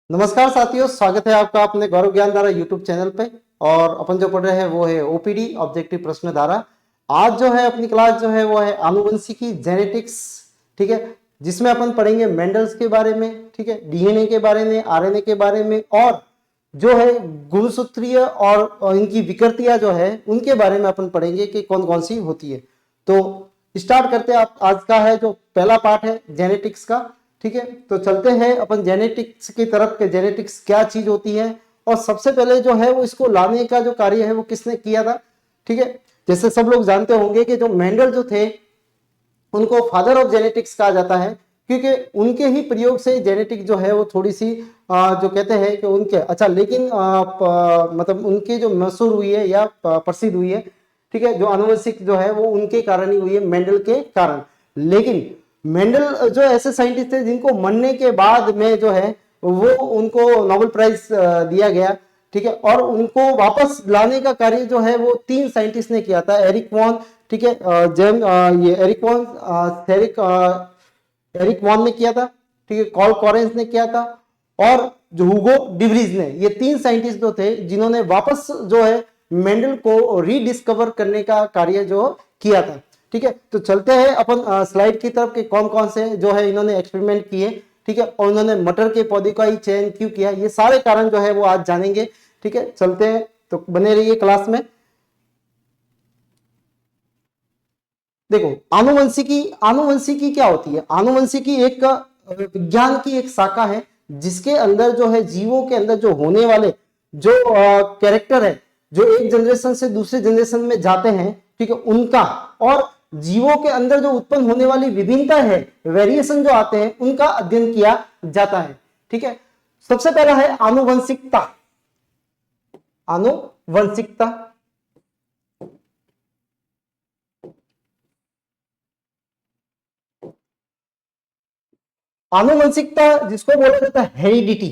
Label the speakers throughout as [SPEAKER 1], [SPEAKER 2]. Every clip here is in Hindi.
[SPEAKER 1] नमस्कार साथियों, स्वागत है आपका अपने गौरव ज्ञान धारा यूट्यूब चैनल पे। और अपन जो पढ़ रहे हैं वो है ओपीडी ऑब्जेक्टिव प्रश्न धारा। आज जो है अपनी क्लास जो है वो है आनुवंशिकी जेनेटिक्स। ठीक है, जिसमें अपन पढ़ेंगे मेंडल्स के बारे में, ठीक है, डीएनए के बारे में, आरएनए के बारे में, और जो है गुणसूत्रीय और इनकी विकृतियां जो है उनके बारे में अपन पढ़ेंगे कि कौन कौन सी होती है। तो स्टार्ट करते हैं। आप आज का है जो पहला पार्ट है जेनेटिक्स का। ठीक है, तो चलते हैं अपन जेनेटिक्स की तरफ के जेनेटिक्स क्या चीज होती है। और सबसे पहले जो है वो इसको लाने का जो कार्य है वो किसने किया था। ठीक है, जैसे सब लोग जानते होंगे कि जो मेंडल जो थे उनको फादर ऑफ जेनेटिक्स कहा जाता है, क्योंकि उनके ही प्रयोग से जेनेटिक जो है वो थोड़ी सी जो कहते हैं कि उनके अच्छा, लेकिन मतलब उनकी जो मशहूर हुई है या प्रसिद्ध हुई है, ठीक है, जो आनुवंशिक जो है वो उनके कारण ही हुई है, मेंडल के कारण। लेकिन मेंडल जो ऐसे साइंटिस्ट थे जिनको मरने के बाद में जो है वो उनको नोबेल प्राइज दिया गया। ठीक है, और उनको वापस लाने का कार्य जो है वो 3 साइंटिस्ट ने किया था। एरिक वॉन, ठीक है, ये एरिक वॉन, एरिक वॉन ने किया था। ठीक है, कॉल कॉरेंस ने किया था, और जो हुगो डिवरीज ने। ये 3 साइंटिस्ट जो थे जिन्होंने वापस जो है मेंडल को रीडिस्कवर करने का कार्य जो किया था। ठीक है, तो चलते हैं अपन स्लाइड की तरफ कि कौन कौन से जो है इन्होंने एक्सपेरिमेंट किए। ठीक है, और उन्होंने मटर के पौधे का ही चयन क्यों किया, ये सारे कारण जो है वो आज जानेंगे। ठीक है, चलते हैं, तो बने रहिए क्लास में। देखो, आनुवंशिकी, आनुवंशिकी क्या होती है। आनुवंशिकी एक विज्ञान की एक शाखा है जिसके अंदर जो है जीवों के अंदर जो होने वाले जो कैरेक्टर है, जो एक जनरेशन से दूसरे जनरेशन में जाते हैं, ठीक है, उनका, और जीवों के अंदर जो उत्पन्न होने वाली विभिन्नता है, वेरिएशन जो आते हैं, उनका अध्ययन किया जाता है। ठीक है, सबसे पहला है आनुवंशिकता। आनुवंशिकता, आनुवंशिकता जिसको बोला जाता है हेरिडिटी।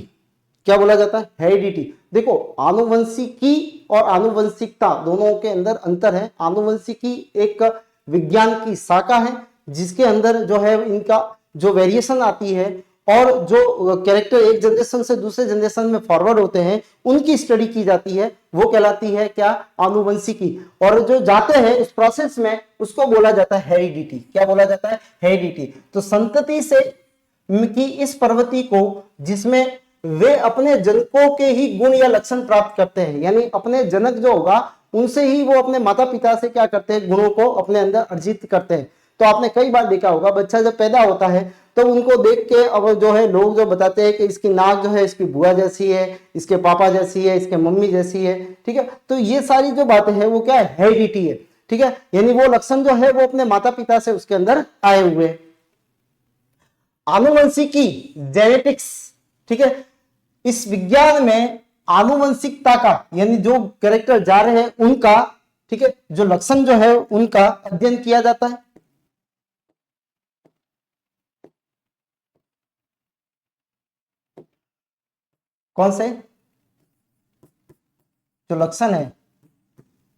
[SPEAKER 1] क्या बोला जाता है? हेरिडिटी। देखो, आनुवंशिकी और आनुवंशिकता दोनों के अंदर अंतर है। आनुवंशिकी एक विज्ञान की शाखा है जिसके अंदर जो है इनका जो वेरिएशन आती है और जो कैरेक्टर एक जनरेशन से दूसरे जनरेशन में फॉरवर्ड होते हैं उनकी स्टडी की जाती है, वो कहलाती है क्या? आनुवंशिकी। और जो जाते हैं उस प्रोसेस में उसको बोला जाता है हेरिडिटी। क्या बोला जाता है? हेरिडिटी। तो संतति से की इस प्रवृत्ति को, जिसमें वे अपने जनकों के ही गुण या लक्षण प्राप्त करते हैं, यानी अपने जनक जो होगा उनसे ही वो अपने माता पिता से क्या करते हैं? गुणों को अपने अंदर अर्जित करते हैं। तो आपने कई बार देखा होगा, बच्चा जब पैदा होता है तो उनको देख के अब जो है लोग जो बताते हैं कि इसकी नाक जो है इसकी बुआ जैसी है, इसके पापा जैसी है, इसके मम्मी जैसी है। ठीक है, तो ये सारी जो बातें हैं वो क्या है? हेरिडिटी है। ठीक है, यानी वो लक्षण जो है वो अपने माता पिता से उसके अंदर आए हुए। आनुवंशिकी, जेनेटिक्स, ठीक है, इस विज्ञान में आनुवंशिकता का, यानी जो कैरेक्टर जा रहे हैं उनका, ठीक है, जो लक्षण जो है उनका अध्ययन किया जाता है। कौन से? जो लक्षण है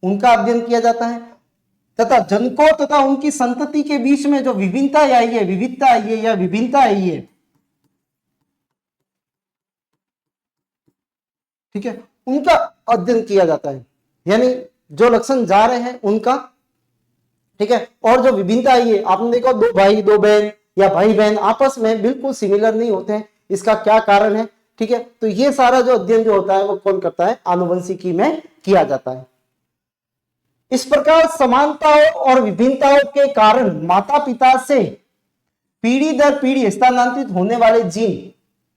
[SPEAKER 1] उनका अध्ययन किया जाता है, तथा जनकों तथा उनकी संतति के बीच में जो विभिन्नता आई है, विविधता आई है या विभिन्नता आई है, ठीक है, उनका अध्ययन किया जाता है। यानी जो लक्षण जा रहे हैं उनका, ठीक है, और जो विभिन्नता आई है, आपने देखा दो भाई दो बहन या भाई बहन आपस में बिल्कुल सिमिलर नहीं होते हैं, इसका क्या कारण है? ठीक है, तो ये सारा जो अध्ययन जो होता है वो कौन करता है? आनुवंशिकी में किया जाता है। इस प्रकार समानताओं और विभिन्नताओं के कारण माता पिता से पीढ़ी दर पीढ़ी स्थानांतरित होने वाले जीन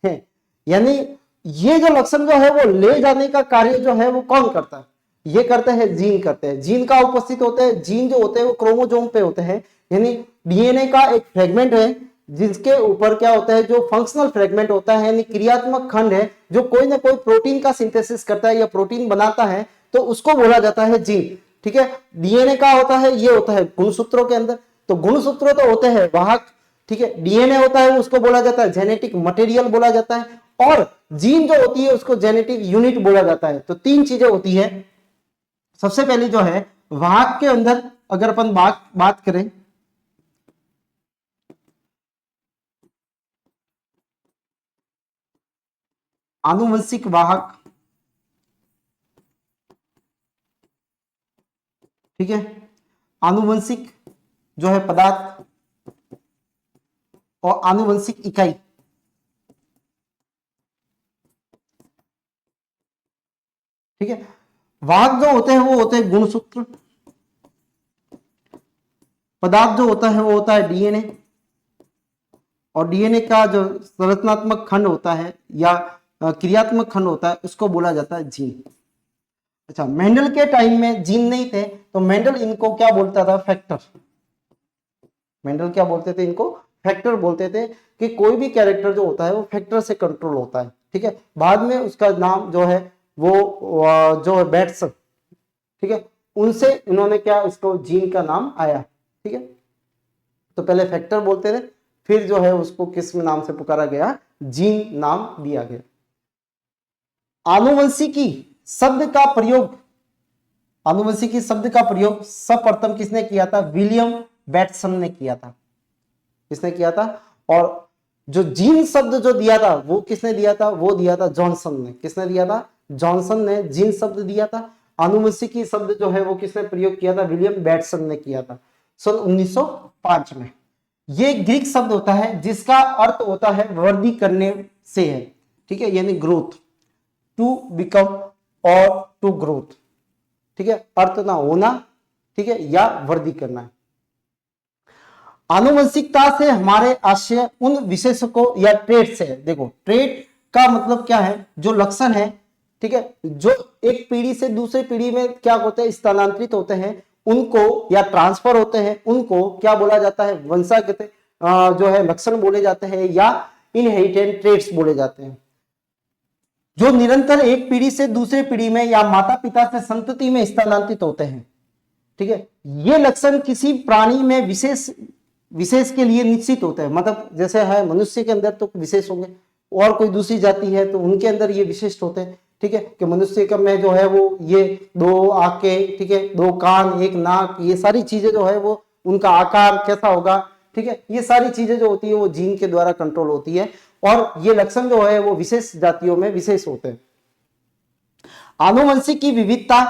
[SPEAKER 1] हैं, यानी ये जो लक्षण जो है वो ले जाने का कार्य जो है वो कौन करता है? ये करते हैं जीन, करते हैं। जीन का उपस्थित होते हैं, जीन जो होते हैं वो क्रोमोसोम पे होते हैं, यानी डीएनए का एक फ्रेगमेंट है जिसके ऊपर क्या होता है? जो फंक्शनल फ्रेगमेंट होता है, यानी क्रियात्मक खंड है, जो कोई ना कोई प्रोटीन का सिंथेसिस करता है या प्रोटीन बनाता है, तो उसको बोला जाता है जीन। ठीक है, डीएनए का होता है, ये होता है गुणसूत्रों के अंदर। तो गुणसूत्र तो होते हैं वाहक, ठीक है, डीएनए होता है उसको बोला जाता है जेनेटिक मटेरियल बोला जाता है, और जीन जो होती है उसको जेनेटिक यूनिट बोला जाता है। तो 3 चीजें होती है। सबसे पहले जो है वाहक के अंदर अगर अपन बात करें, आनुवंशिक वाहक, ठीक है, आनुवंशिक जो है पदार्थ और आनुवंशिक इकाई, ठीक है। वाहक जो होते हैं वो होते हैं गुणसूत्र, पदार्थ जो होता है वो होता है डीएनए, और डीएनए का जो संरचनात्मक खंड होता है या क्रियात्मक खंड होता है उसको बोला जाता है जीन। अच्छा, मेंडल के टाइम में जीन नहीं थे तो मेंडल इनको क्या बोलता था, फैक्टर। मेंडल क्या बोलते थे इनको, फैक्टर बोलते थे, कि कोई भी कैरेक्टर जो होता है वो फैक्टर से कंट्रोल होता है, ठीक है। बाद में उसका नाम जो है वो जो है बैट्सन, ठीक है, उनसे इन्होंने क्या इसको जीन का नाम आया, ठीक है। तो पहले फैक्टर बोलते थे, फिर जो है उसको किस नाम से पुकारा गया, जीन नाम दिया गया। आनुवंशिकी शब्द का प्रयोग, आनुवंशिकी शब्द का प्रयोग सर्वप्रथम किसने किया था, विलियम बैटसन ने किया था। किसने किया था? और जो जीन शब्द जो दिया था वो किसने दिया था, वो दिया था जॉनसन ने। किसने दिया था? जॉनसन ने जीन शब्द दिया था। आनुवंशिकी शब्द जो है वो किसने प्रयोग किया था, विलियम बैटसन ने किया था सन 1905 में। ये ग्रीक शब्द होता है जिसका अर्थ होता है वृद्धि करने से है, ठीक है, यानी ग्रोथ, टू बिकम और टू ग्रोथ, ठीक है, अर्थ ना होना, ठीक है, या वृद्धि करना। आनुवंशिकता से हमारे आशय उन विशेषकों या ट्रेट से है। देखो, ट्रेट का मतलब क्या है, जो लक्षण है, ठीक है, जो एक पीढ़ी से दूसरी पीढ़ी में क्या होते हैं, स्थानांतरित होते हैं, उनको या ट्रांसफर होते हैं, उनको क्या बोला जाता है, वंशागत जो है लक्षण बोले जाते हैं या इनहेरिटेंट ट्रेट्स बोले जाते हैं, जो निरंतर एक पीढ़ी से दूसरी पीढ़ी में या माता पिता से संतति में स्थानांतरित होते हैं, ठीक है। ये लक्षण किसी प्राणी में विशेष के लिए निश्चित होते हैं। मतलब जैसे है मनुष्य के अंदर तो विशेष होंगे, और कोई दूसरी जाति है तो उनके अंदर ये विशिष्ट होते हैं, ठीक है, कि मनुष्य का में जो है वो ये 2 आंखें, ठीक है, 2 कान, 1 नाक, ये सारी चीजें जो है वो उनका आकार कैसा होगा, ठीक है, ये सारी चीजें जो होती है वो जीन के द्वारा कंट्रोल होती है, और ये लक्षण जो है वो विशेष जातियों में विशेष होते हैं। आनुवंशिक की विविधता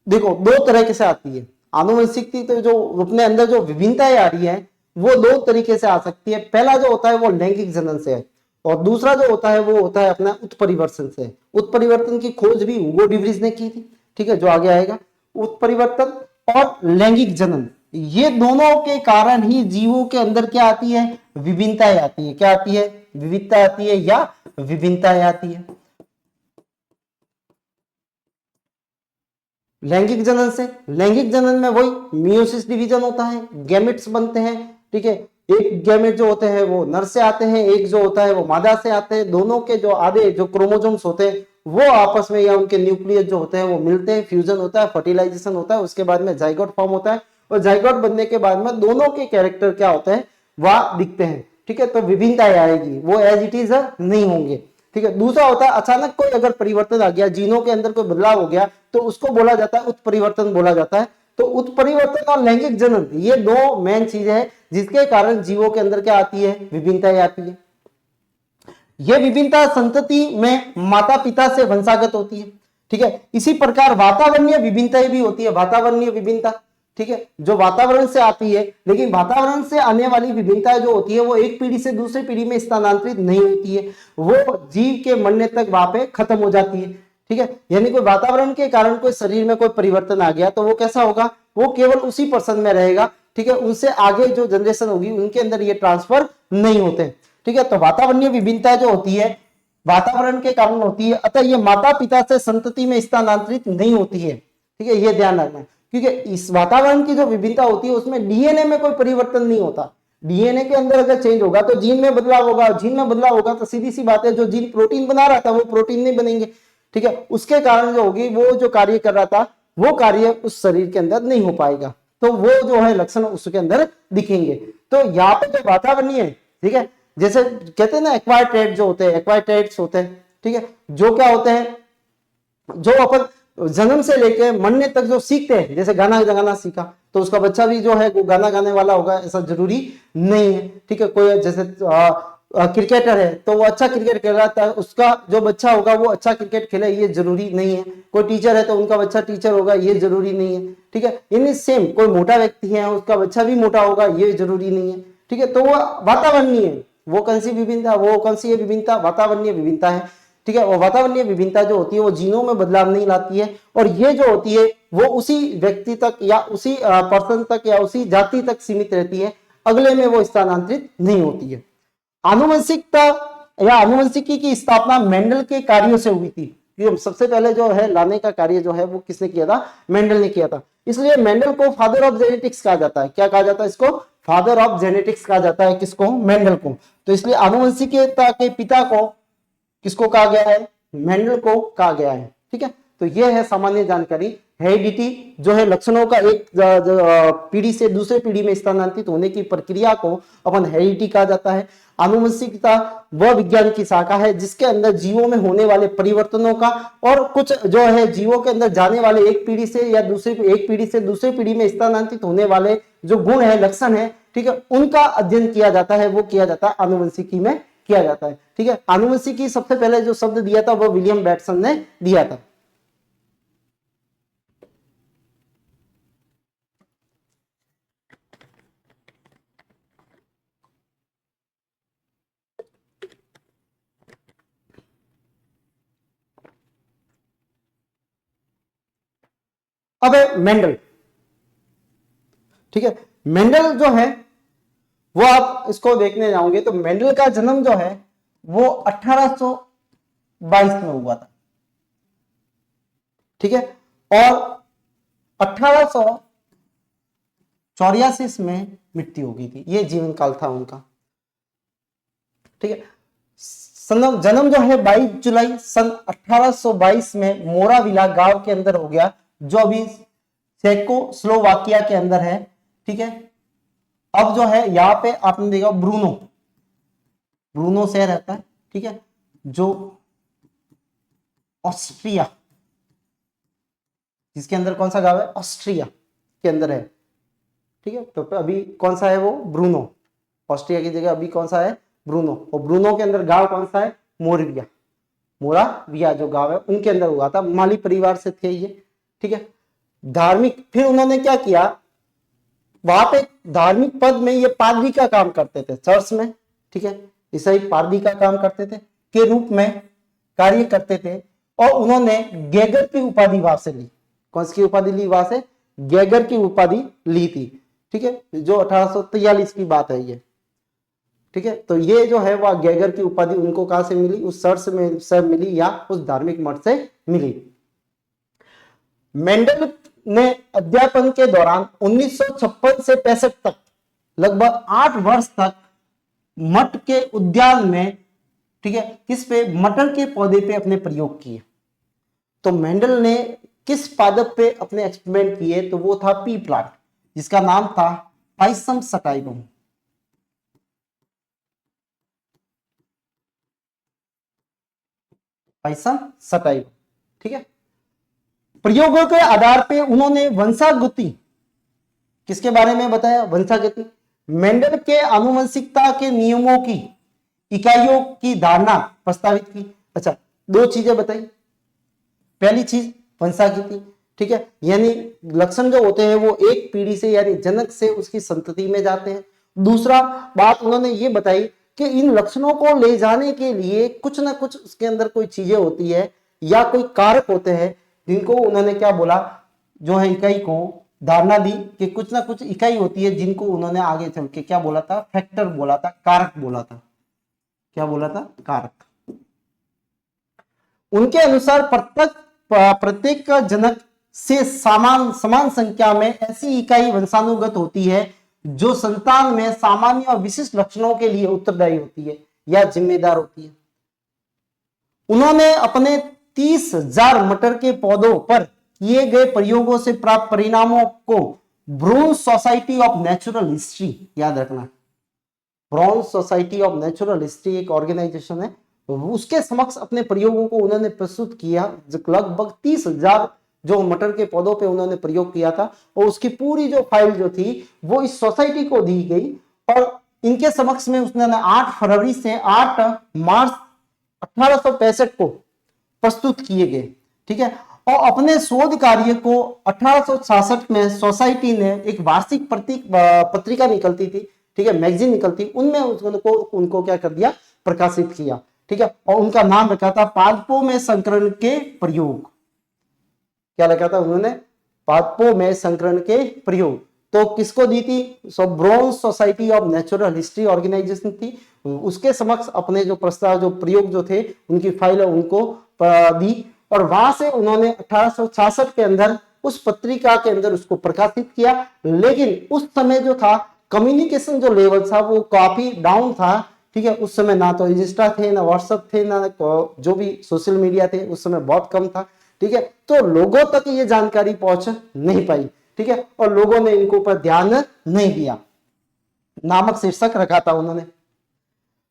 [SPEAKER 1] देखो 2 तरह से आती है। आनुवंशिक की तो जो अपने अंदर जो विभिन्नताएं आ रही है वो 2 तरीके से आ सकती है। पहला जो होता है वो लैंगिक जनन से है, और दूसरा जो होता है वो होता है अपना उत्परिवर्तन से। उत्परिवर्तन की खोज भी हुगो डिवरीज ने की थी, ठीक है, जो आगे आएगा। उत्परिवर्तन और लैंगिक जनन, ये दोनों के कारण ही जीवों के अंदर क्या आती है, विभिन्नताएं आती है। क्या आती है? विविधता आती है या विभिन्नताएं आती है। लैंगिक जनन से, लैंगिक जनन में वही मियोसिस डिवीजन होता है, गैमेट्स बनते हैं, ठीक है। एक गैमेट जो होते हैं वो नर से आते हैं, एक जो होता है वो मादा से आते हैं। दोनों के जो आधे जो क्रोमोसोम्स होते हैं वो आपस में या उनके न्यूक्लियस जो होते हैं वो मिलते हैं, फ्यूजन होता है, फर्टिलाइजेशन होता है, उसके बाद में जाइगोट फॉर्म होता है, और जाइगोट बनने के बाद में दोनों के कैरेक्टर क्या होते हैं, वह दिखते हैं, ठीक है। तो विभिन्नताएं आएगी, वो एज इट इज नहीं होंगे, ठीक है। दूसरा होता है अचानक कोई अगर परिवर्तन आ गया, जीनों के अंदर कोई बदलाव हो गया, तो उसको बोला जाता है उत्परिवर्तन बोला जाता है। तो उत्परिवर्तन और लैंगिक जनन ये 2 मेन चीजें हैं जिसके कारण जीवों के अंदर क्या आती है, विभिन्नताएं आती है। यह विभिन्नता संतति में माता पिता से वंशागत होती है, ठीक है। इसी प्रकार वातावरणीय विभिन्नताएं भी होती है। वातावरणीय विभिन्नता, ठीक है, जो वातावरण से आती है, लेकिन वातावरण से आने वाली विभिन्नताएं जो होती है वो एक पीढ़ी से दूसरी पीढ़ी में स्थानांतरित नहीं होती है, वो जीव के मरने तक वहां पे खत्म हो जाती है, ठीक है। यानी कोई वातावरण के कारण कोई शरीर में कोई परिवर्तन आ गया तो वो कैसा होगा, वो केवल उसी पर्सन में रहेगा, ठीक है। उनसे आगे जो जनरेशन होगी उनके अंदर ये ट्रांसफर नहीं होते, ठीक है। तो वातावरणीय विभिन्नता जो होती है वातावरण के कारण होती है, अतः ये माता पिता से संतति में स्थानांतरित नहीं होती है, ठीक है, ये ध्यान रखना। क्योंकि इस वातावरण की जो विभिन्नता होती है उसमें डीएनए में कोई परिवर्तन नहीं होता। डीएनए के अंदर अगर चेंज होगा तो जीन में बदलाव होगा, जीन में बदलाव होगा तो सीधी सी बात है जो जीन प्रोटीन बना रहा था वो प्रोटीन नहीं बनेंगे, ठीक है। उसके कारण जो होगी वो जो कार्य कर रहा था वो कार्य उस शरीर के अंदर नहीं हो पाएगा, तो वो जो है लक्षण उसके अंदर दिखेंगे। तो यहाँ पे जो वातावरणीय है, ठीक है, जैसे कहते हैं ना एक्वायर्ड ट्रेट जो होते हैं, एक्वायर्ड ट्रेट्स होते हैं, ठीक है, जो क्या होते हैं, जो अपन जन्म से लेके मरने तक जो सीखते हैं, जैसे गाना गाना सीखा तो उसका बच्चा भी जो है वो गाना गाने वाला होगा ऐसा जरूरी नहीं है, ठीक है। कोई जैसे क्रिकेटर है तो वो अच्छा क्रिकेट खेल रहा था, उसका जो बच्चा होगा वो अच्छा क्रिकेट खेले ये जरूरी नहीं है। कोई टीचर है तो उनका बच्चा टीचर होगा ये जरूरी नहीं है, ठीक है। यानी सेम कोई मोटा व्यक्ति है उसका बच्चा भी मोटा होगा ये जरूरी नहीं है, ठीक है। तो वो वातावरणीय है, वो कौन सी विभिन्नता, वो कौन सी विभिन्नता, वातावरणीय विभिन्नता है, ठीक है। वो वातावरणीय विभिन्नता जो होती है वो जीनों में बदलाव नहीं लाती है, और ये जो होती है वो उसी व्यक्ति तक या उसी पर्सन तक या उसी जाति तक सीमित रहती है, अगले में वो स्थानांतरित नहीं होती है। आनुवंशिकता या आनुवंशिकी की स्थापना मेंडल के कार्यों से हुई थी। सबसे पहले जो है लाने का कार्य जो है वो किसने किया था, मेंडल ने किया था। इसलिए मेंडल को फादर ऑफ जेनेटिक्स कहा जाता है। क्या कहा जाता है इसको, फादर ऑफ जेनेटिक्स कहा जाता है किसको, मेंडल को। तो इसलिए आनुवंशिकता के पिता को किसको कहा गया है, मेंडल को कहा गया है, ठीक है। तो यह है सामान्य जानकारी। हेरिडिटी जो है लक्षणों का एक पीढ़ी से दूसरे पीढ़ी में स्थानांतरित होने की प्रक्रिया को अपन हेरिडिटी कहा जाता है। आनुवंशिकता वह विज्ञान की शाखा है जिसके अंदर जीवों में होने वाले परिवर्तनों का और कुछ जो है जीवों के अंदर जाने वाले एक पीढ़ी से या एक पीढ़ी से दूसरी पीढ़ी में स्थानांतरित होने वाले जो गुण है, लक्षण है, ठीक है, उनका अध्ययन किया जाता है, वो किया जाता है आनुवंशिकी में किया जाता है, ठीक है। आनुवंशिकी सबसे पहले जो शब्द दिया था वो विलियम बैटसन ने दिया था। अब है मेंडल, ठीक है। मेंडल जो है वो आप इसको देखने जाओगे तो मेंडल का जन्म जो है वो 1822 में हुआ था, ठीक है, और 1884 में मृत्यु हो गई थी। ये जीवन काल था उनका, ठीक है। जन्म जो है 22 जुलाई सन 1822 में मोराविला गांव के अंदर हो गया, जो अभी चेकोस्लोवाकिया के अंदर है, ठीक है। अब जो है यहाँ पे आपने देखा ब्रूनो शहर रहता है, ठीक है, जो ऑस्ट्रिया, जिसके अंदर कौन सा गांव है, ऑस्ट्रिया के अंदर है, ठीक है। तो अभी कौन सा है वो, ब्रूनो। ऑस्ट्रिया की जगह अभी कौन सा है, ब्रूनो। और ब्रूनो के अंदर गांव कौन सा है, मोराविया जो गांव है उनके अंदर हुआ था। माली परिवार से थे ये, ठीक है। धार्मिक, फिर उन्होंने क्या किया, वहां पे धार्मिक पद में ये पादरी का काम करते थे चर्च में, ठीक है, ईसाई पादरी का काम करते थे के रूप में कार्य करते थे। और उन्होंने गैगर की उपाधि वहां से ली। कौन सी उपाधि ली वहां से, गैगर की उपाधि ली थी, ठीक है, जो 1843 की बात है ये, ठीक है। तो ये जो है वह गैगर की उपाधि उनको कहां से मिली, उस चर्च में से मिली या उस धार्मिक मठ से मिली। मेंडल ने अध्यापन के दौरान 1956 से 65 तक लगभग 8 वर्ष तक मठ के उद्यान में, ठीक है, किस पे, मटर के पौधे पे अपने प्रयोग किए। तो मेंडल ने किस पादप पे अपने एक्सपेरिमेंट किए, तो वो था पी प्लांट, जिसका नाम था पाइसम सटाइवम। पाइसम सटाइवम, ठीक है। प्रयोगों के आधार पे उन्होंने वंशागति, किसके बारे में बताया, वंशागति। मेंडल के आनुवंशिकता के नियमों की इकाइयों की धारणा प्रस्तावित की। अच्छा, दो चीजें बताई। पहली चीज वंशागति, ठीक है, यानी लक्षण जो होते हैं वो एक पीढ़ी से यानी जनक से उसकी संतति में जाते हैं। दूसरा बात उन्होंने ये बताई कि इन लक्षणों को ले जाने के लिए कुछ ना कुछ उसके अंदर कोई चीजें होती है या कोई कारक होते हैं, जिनको उन्होंने क्या बोला, जो है इकाई को धारणा दी कि कुछ ना कुछ इकाई होती है, जिनको उन्होंने आगे चल के क्या बोला था, फैक्टर बोला था, कारक बोला था। क्या बोला था, कारक। उनके अनुसार प्रत्येक जनक से समान संख्या में ऐसी इकाई वंशानुगत होती है जो संतान में सामान्य और विशिष्ट लक्षणों के लिए उत्तरदायी होती है या जिम्मेदार होती है। उन्होंने अपने 30,000 मटर के पौधों पर किए गए प्रयोगों से प्राप्त परिणामों को bronze society of natural history, याद रखना, bronze society of natural history एक ऑर्गेनाइजेशन है, उसके समक्ष अपने प्रयोगों को उन्होंने प्रस्तुत किया। लगभग 30,000 जो मटर के पौधों पे उन्होंने प्रयोग किया था, और उसकी पूरी जो फाइल जो थी वो इस सोसाइटी को दी गई। और इनके समक्ष में उसने 8 फरवरी से 8 मार्च 1865 को प्रस्तुत किए गए, ठीक है। और अपने शोध कार्य को 1866 में सोसाइटी ने एक वार्षिक पत्रिका निकलती थी, ठीक है, मैगजीन निकलती, उनमें उनको क्या कर दिया, प्रकाशित किया, ठीक है। और उनका नाम रखा था पादपों में संकरण के प्रयोग। क्या लिखा था उन्होंने, पादपों में संकरण के प्रयोग। तो किसको दी थी, bronze society of natural history organisation थी, उसके समक्ष अपने जो प्रस्ताव, जो प्रयोग जो थे, उनकी फाइल उनको दी। और वहां से उन्होंने 1866 के अंदर उस पत्रिका के अंदर उसको प्रकाशित किया। लेकिन उस समय जो था कम्युनिकेशन जो लेवल था वो काफी डाउन था, ठीक है। उस समय ना तो इंस्टा थे, ना व्हाट्सएप थे, ना जो भी सोशल मीडिया थे, उस समय बहुत कम था, ठीक है। तो लोगों तक ये जानकारी पहुंच नहीं पाई, ठीक है, और लोगों ने इनको पर ध्यान नहीं दिया, नामक शीर्षक रखा था उन्होंने।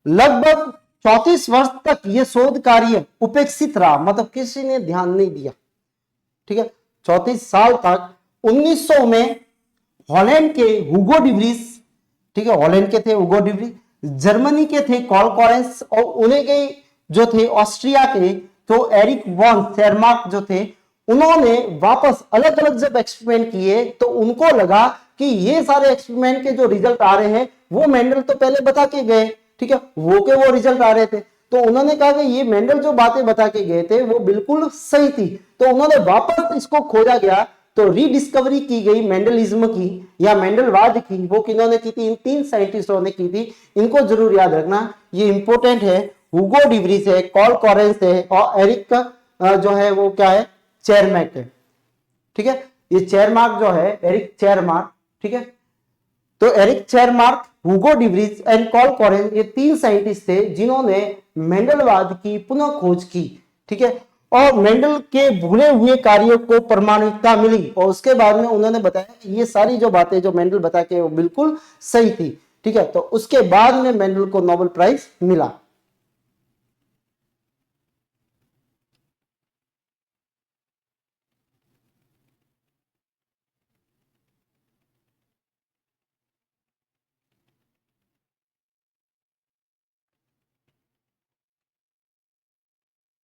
[SPEAKER 1] लगभग 34 वर्ष तक ये शोध कार्य उपेक्षित रहा, मतलब किसी ने ध्यान नहीं दिया, ठीक है, 34 साल तक। 1900 में हॉलैंड के हुगो डिवरीज, ठीक है, हॉलैंड के थे हुगो डिवरीज, जर्मनी के थे कॉल कॉरेंस, और उन्हें के जो थे ऑस्ट्रिया के तो एरिक वॉन शेरमार्क जो थे, उन्होंने वापस अलग अलग जब एक्सपेरिमेंट किए तो उनको लगा कि ये सारे एक्सपेरिमेंट के जो रिजल्ट आ रहे हैं वो मेंडल तो पहले बता के गए, ठीक है, वो रिजल्ट आ रहे थे। तो उन्होंने कहा कि ये मेंडल जो बातें बता के गए थे वो बिल्कुल सही थी। तो उन्होंने वापस इसको खोजा गया, तो रीडिस्कवरी की गई मेंडलिज्म की या मेंडलवाद की। वो किन्होंने की थी, इन 3 साइंटिस्टों ने की थी। इनको जरूर याद रखना, ये इंपॉर्टेंट है। हुगो डिवरीज है, कॉल कॉरेंस है, और एरिक जो है वो क्या है, चेयरमैक है, ठीक है। ये चेयरमार्क जो है एरिक चेयरमार्क, ठीक है। तो Erich Tschermak, Hugo de Vries and Carl Correns, ये 3 साइंटिस्ट थे जिन्होंने मेंडलवाद की पुनः खोज की, ठीक है। और मेंडल के भूले हुए कार्यों को प्रमाणिकता मिली, और उसके बाद में उन्होंने बताया कि ये सारी जो बातें जो मेंडल बता के वो बिल्कुल सही थी, ठीक है। तो उसके बाद में मेंडल को नोबेल प्राइज मिला।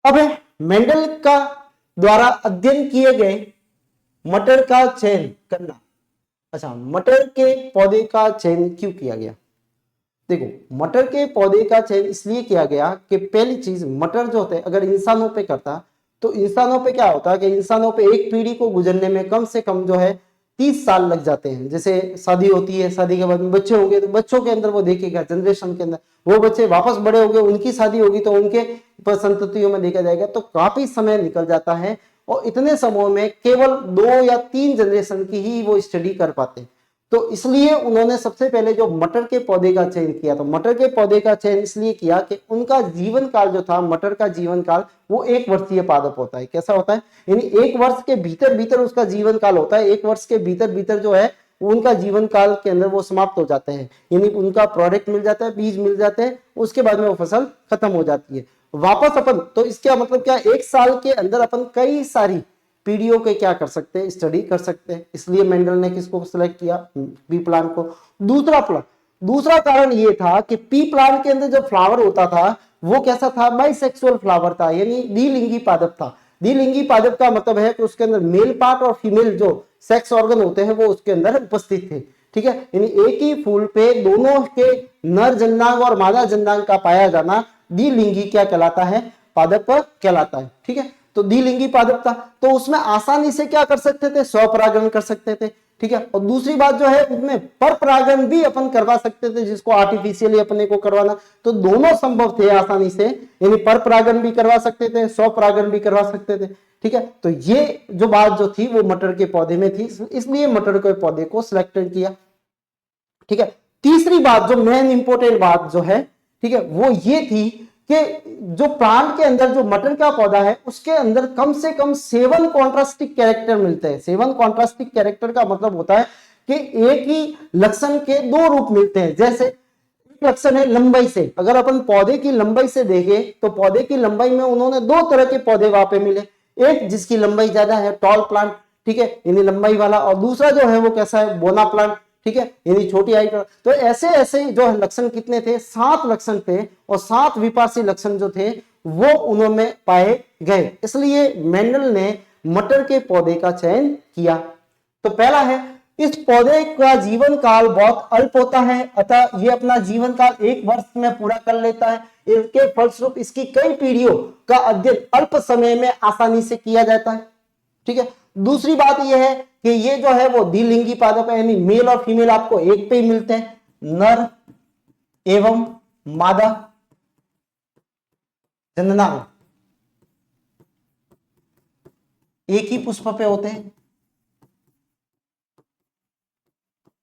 [SPEAKER 1] अब है मेंडल का द्वारा अध्ययन किए गए मटर का चयन करना। अच्छा, मटर के पौधे का चयन क्यों किया गया? देखो, मटर के पौधे का चयन इसलिए किया गया कि पहली चीज, मटर जो होते हैं अगर इंसानों पे करता तो इंसानों पे क्या होता है कि इंसानों पे एक पीढ़ी को गुजरने में कम से कम जो है 30 साल लग जाते हैं। जैसे शादी होती है, शादी के बाद में बच्चे होंगे तो बच्चों के अंदर वो देखेगा, जनरेशन के अंदर वो बच्चे वापस बड़े हो गए, उनकी शादी होगी तो उनके संततियों में देखा जाएगा, तो काफी समय निकल जाता है। और इतने समय में केवल 2 या 3 जनरेशन की ही वो स्टडी कर पाते हैं। तो इसलिए उन्होंने सबसे पहले जो मटर के पौधे का चयन किया, तो मटर के पौधे का चयन इसलिए किया कि उनका जीवन काल जो था, मटर का जीवन काल वो 1 वर्षीय पादप होता है। कैसा होता है, यानी 1 वर्ष के भीतर भीतर उसका जीवन काल होता है। 1 वर्ष के भीतर भीतर जो है उनका जीवन काल के अंदर वो समाप्त हो जाते हैं, यानी उनका प्रोडक्ट मिल जाता है, बीज मिल जाते हैं, उसके बाद में वो फसल खत्म हो जाती है। वापस अपन, तो इसका मतलब क्या, 1 साल के अंदर अपन कई सारी पीढ़ियों के क्या कर सकते हैं, स्टडी कर सकते हैं। इसलिए मेंडल ने किसको सिलेक्ट किया, पी प्लांट को। दूसरा कारण ये था कि पी प्लांट के अंदर जो फ्लावर होता था वो कैसा था, बाइसेक्सुअल फ्लावर था, यानी द्विलिंगी पादप था। द्विलिंगी पादप का मतलब है कि उसके अंदर मेल पार्ट और फीमेल जो सेक्स ऑर्गन होते हैं वो उसके अंदर उपस्थित थे, ठीक है। यानी एक ही फूल पे दोनों के नर जननांग और मादा जननांग का पाया जाना द्विलिंगी क्या कहलाता है, पादप कहलाता है, ठीक है। तो द्विलिंगी पादप था, तो उसमें आसानी से क्या कर सकते थे, स्वपरागण कर सकते थे, ठीक है। और दूसरी बात जो है उसमें परपरागण भी अपन करवा सकते थे, जिसको आर्टिफिशियली अपने को करवाना, तो दोनों संभव थे आसानी से, यानी परपरागण भी करवा सकते थे, स्वपरागण भी करवा सकते थे, ठीक है। तो ये जो बात जो थी वो मटर के पौधे में थी, इसलिए मटर के पौधे को सिलेक्टेड किया, ठीक है। तीसरी बात जो मेन इंपॉर्टेंट बात जो है, ठीक है, वो ये थी कि जो प्लांट के अंदर जो मटर का पौधा है उसके अंदर कम से कम 7 कॉन्ट्रास्टिक कैरेक्टर मिलते हैं। 7 कॉन्ट्रास्टिक कैरेक्टर का मतलब होता है कि एक ही लक्षण के 2 रूप मिलते हैं। जैसे एक लक्षण है लंबाई से, अगर अपन पौधे की लंबाई से देखें तो पौधे की लंबाई में उन्होंने 2 तरह के पौधे वहां पे मिले, एक जिसकी लंबाई ज्यादा है, टॉल प्लांट, ठीक है, यानी लंबाई वाला, और दूसरा जो है वो कैसा है, बोना प्लांट, ठीक है, यानी छोटी हाइट। तो ऐसे ऐसे जो लक्षण कितने थे, 7 लक्षण थे, और 7 विपार्श्विक लक्षण जो थे वो उन्होंने पाए गए। इसलिए मेंडल ने मटर के पौधे का चयन किया। तो पहला है, इस पौधे का जीवन काल बहुत अल्प होता है, अतः ये अपना जीवन काल 1 वर्ष में पूरा कर लेता है। इसके फलस्वरूप इसकी कई पीढ़ियों का अध्ययन अल्प समय में आसानी से किया जाता है। ठीक है, दूसरी बात यह है कि ये जो है वो द्विलिंगी पादप है, यानी मेल और फीमेल आपको एक पे ही मिलते हैं, नर एवं मादा जननांग एक ही पुष्प पे होते हैं।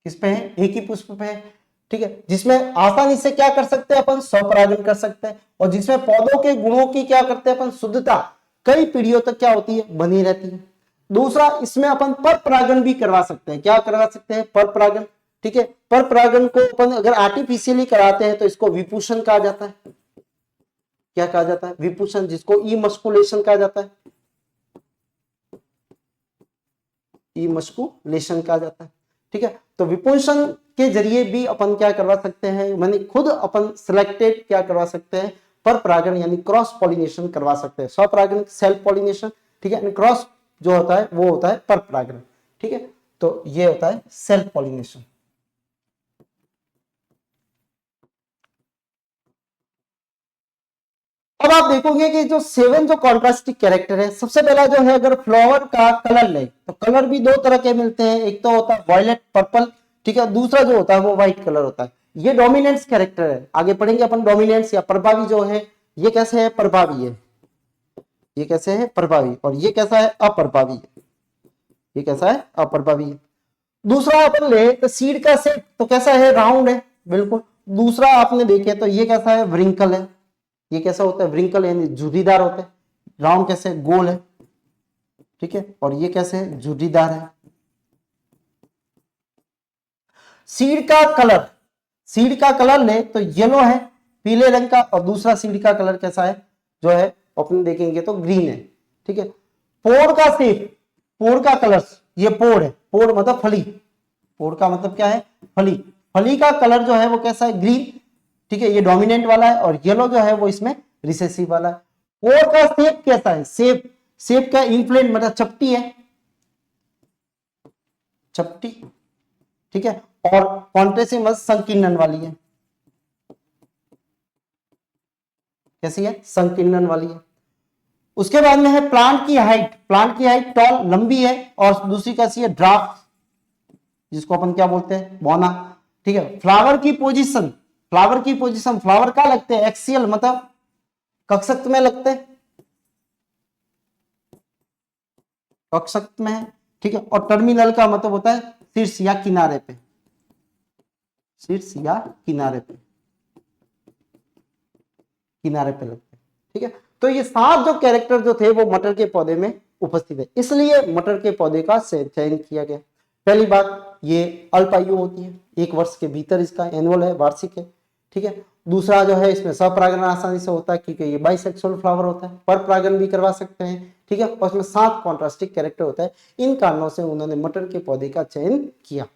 [SPEAKER 1] किस पे है, एक ही पुष्प पे है। ठीक है, जिसमें आसानी से क्या कर सकते हैं अपन, स्वपरागण कर सकते हैं, और जिसमें पौधों के गुणों की क्या करते हैं अपन, शुद्धता कई पीढ़ियों तक क्या होती है, बनी रहती है। दूसरा, इसमें अपन पर परागण भी करवा सकते हैं। क्या करवा सकते हैं, पर परागण। ठीक है, पर परागण को अपन अगर आर्टिफिशियली कराते हैं तो इसको विपुषण कहा जाता है। क्या कहा जाता है, विपुषण, जिसको इमस्कुलेशन कहा जाता है, इमस्कुलेशन कहा जाता है। ठीक है, तो विपुषण के जरिए भी अपन क्या करवा सकते हैं, माने खुद अपन सिलेक्टेड क्या करवा सकते हैं, पर परागण यानी क्रॉस पॉलिनेशन करवा सकते हैं। स्वपरागण सेल्फ पॉलिनेशन, ठीक है, क्रॉस जो होता है वो होता है पर परागण। ठीक है, तो ये होता है सेल्फ पॉलिनेशन। अब आप देखोगे कि जो 7 जो कॉन्ट्रास्टिक कैरेक्टर है, सबसे पहला जो है, अगर फ्लावर का कलर ले तो कलर भी 2 तरह के मिलते हैं, एक तो होता है वायलेट पर्पल, ठीक है, दूसरा जो होता है वो व्हाइट कलर होता है। ये डोमिनेंस कैरेक्टर है, आगे पढ़ेंगे अपन डोमिनेंस या प्रभावी जो है, ये कैसे है, प्रभावी है, ये कैसे है, प्रभावी, और ये कैसा है, अप्रभावी है, ये कैसा है, अप्रभावी है। दूसरा अपन ले तो सीड का सेट तो कैसा है, राउंड है, बिल्कुल। दूसरा आपने देखे तो ये कैसा है, व्रिंकल है, ये कैसा होता है, व्रिंकल यानी झुर्रीदार होता है। राउंड कैसे, गोल है, ठीक है, और ये कैसे है, झुर्रीदार है। सीड का कलर, सीड का कलर ले तो येलो है, पीले रंग का, और दूसरा सीड का कलर कैसा है, जो है अपन देखेंगे तो ग्रीन है। ठीक है, पोड़ का शेप, पोड़ का कलर, ये पोड़ है, पोड़ मतलब फली, पोड़ का मतलब क्या है, फली, फली का कलर जो है वो कैसा है, ग्रीन। ठीक है, ये डोमिनेंट वाला है, और येलो जो है वो इसमें रिसेसिव वाला है। पोड़ का शेप कैसा है, शेप, शेप का इन्फ्लेट मतलब चपटी है, चपटी। ठीक है, और कॉन्ट्रेसिव संकीर्णन वाली है, कैसी है, संकीर्णन वाली है। उसके बाद में है प्लांट की हाइट, प्लांट की हाइट टॉल लंबी है, और दूसरी कैसी है, ड्राफ्ट, जिसको अपन क्या बोलते हैं, बौना। ठीक है, फ्लावर की पोजीशन, फ्लावर की पोजीशन, फ्लावर का लगते हैं एक्सियल मतलब कक्षक में लगते हैं, कक्षक में है। ठीक है, और टर्मिनल का मतलब होता है शीर्ष या किनारे पे, शीर्ष या किनारे पे, किनारे पे लगते हैं। ठीक है, तो ये 7 जो कैरेक्टर जो थे वो मटर के पौधे में उपस्थित है, इसलिए मटर के पौधे का चयन किया गया। पहली बात, ये अल्पायु होती है, 1 वर्ष के भीतर इसका एनुअल है, वार्षिक है। ठीक है, दूसरा जो है, इसमें स्वपरागण आसानी से होता है क्योंकि ये बाइसेक्सुअल फ्लावर होता है, पर परागण भी करवा सकते हैं। ठीक है, और इसमें 7 कॉन्ट्रास्टिक कैरेक्टर होता है। इन कारणों से उन्होंने मटर के पौधे का चयन किया।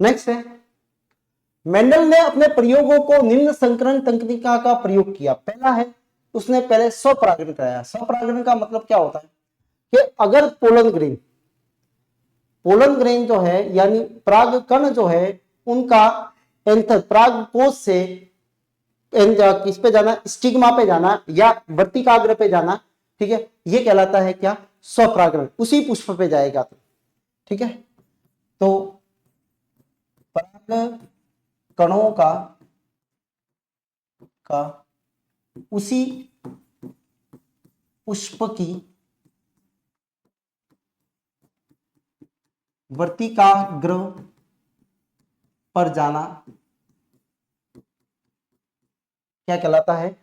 [SPEAKER 1] नेक्स्ट है, मेंडल ने अपने प्रयोगों को निम्न संकरण तकनीका का प्रयोग किया। पहला है, उसने पहले स्वपरागण कराया। स्वपरागण का मतलब क्या होता है कि अगर पोलन ग्रेन, पोलन ग्रेन जो है यानी पराग कण जो है उनका एंथर, पराग कोश से किस पे जाना, स्टिग्मा पे जाना या वर्तिकाग्र पे जाना, ठीक है, ये कहलाता है क्या, स्वपरागण, उसी पुष्प पे जाएगा तो। ठीक है, तो पराग कणों का उसी पुष्प की वर्तिकाग्र पर जाना क्या कहलाता है,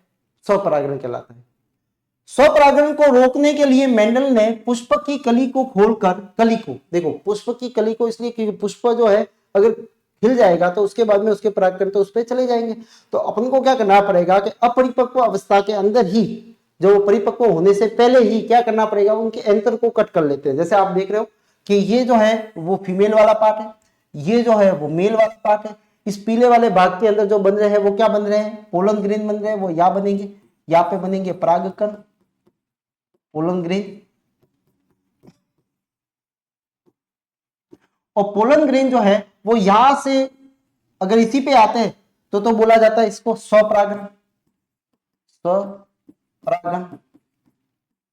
[SPEAKER 1] स्वपरागण कहलाता है। स्वपरागण को रोकने के लिए मेंडल ने पुष्प की कली को खोलकर, कली को देखो, पुष्प की कली को इसलिए क्योंकि पुष्प जो है अगर खिल जाएगा तो उसके बाद में उसके परागकण तो उस पर चले जाएंगे। तो अपन को क्या करना पड़ेगा कि अपरिपक्व अवस्था के अंदर ही, जो परिपक्व होने से पहले ही क्या करना पड़ेगा, उनके एंतर को कट कर लेते हैं। जैसे आप देख रहे हो कि ये जो है वो फीमेल वाला पार्ट है, ये जो है वो मेल वाला पार्ट है। इस पीले वाले भाग के अंदर जो बन रहे हैं वो क्या बन रहे हैं, पोलन ग्रेन बन रहे हैं, वो यहाँ बनेंगे, यहाँ पे बनेंगे परागकण, पोलन ग्रेन। और पोलन ग्रेन जो है वो यहां से अगर इसी पे आते हैं तो बोला जाता है इसको स्वपरागण, स्वपरागण।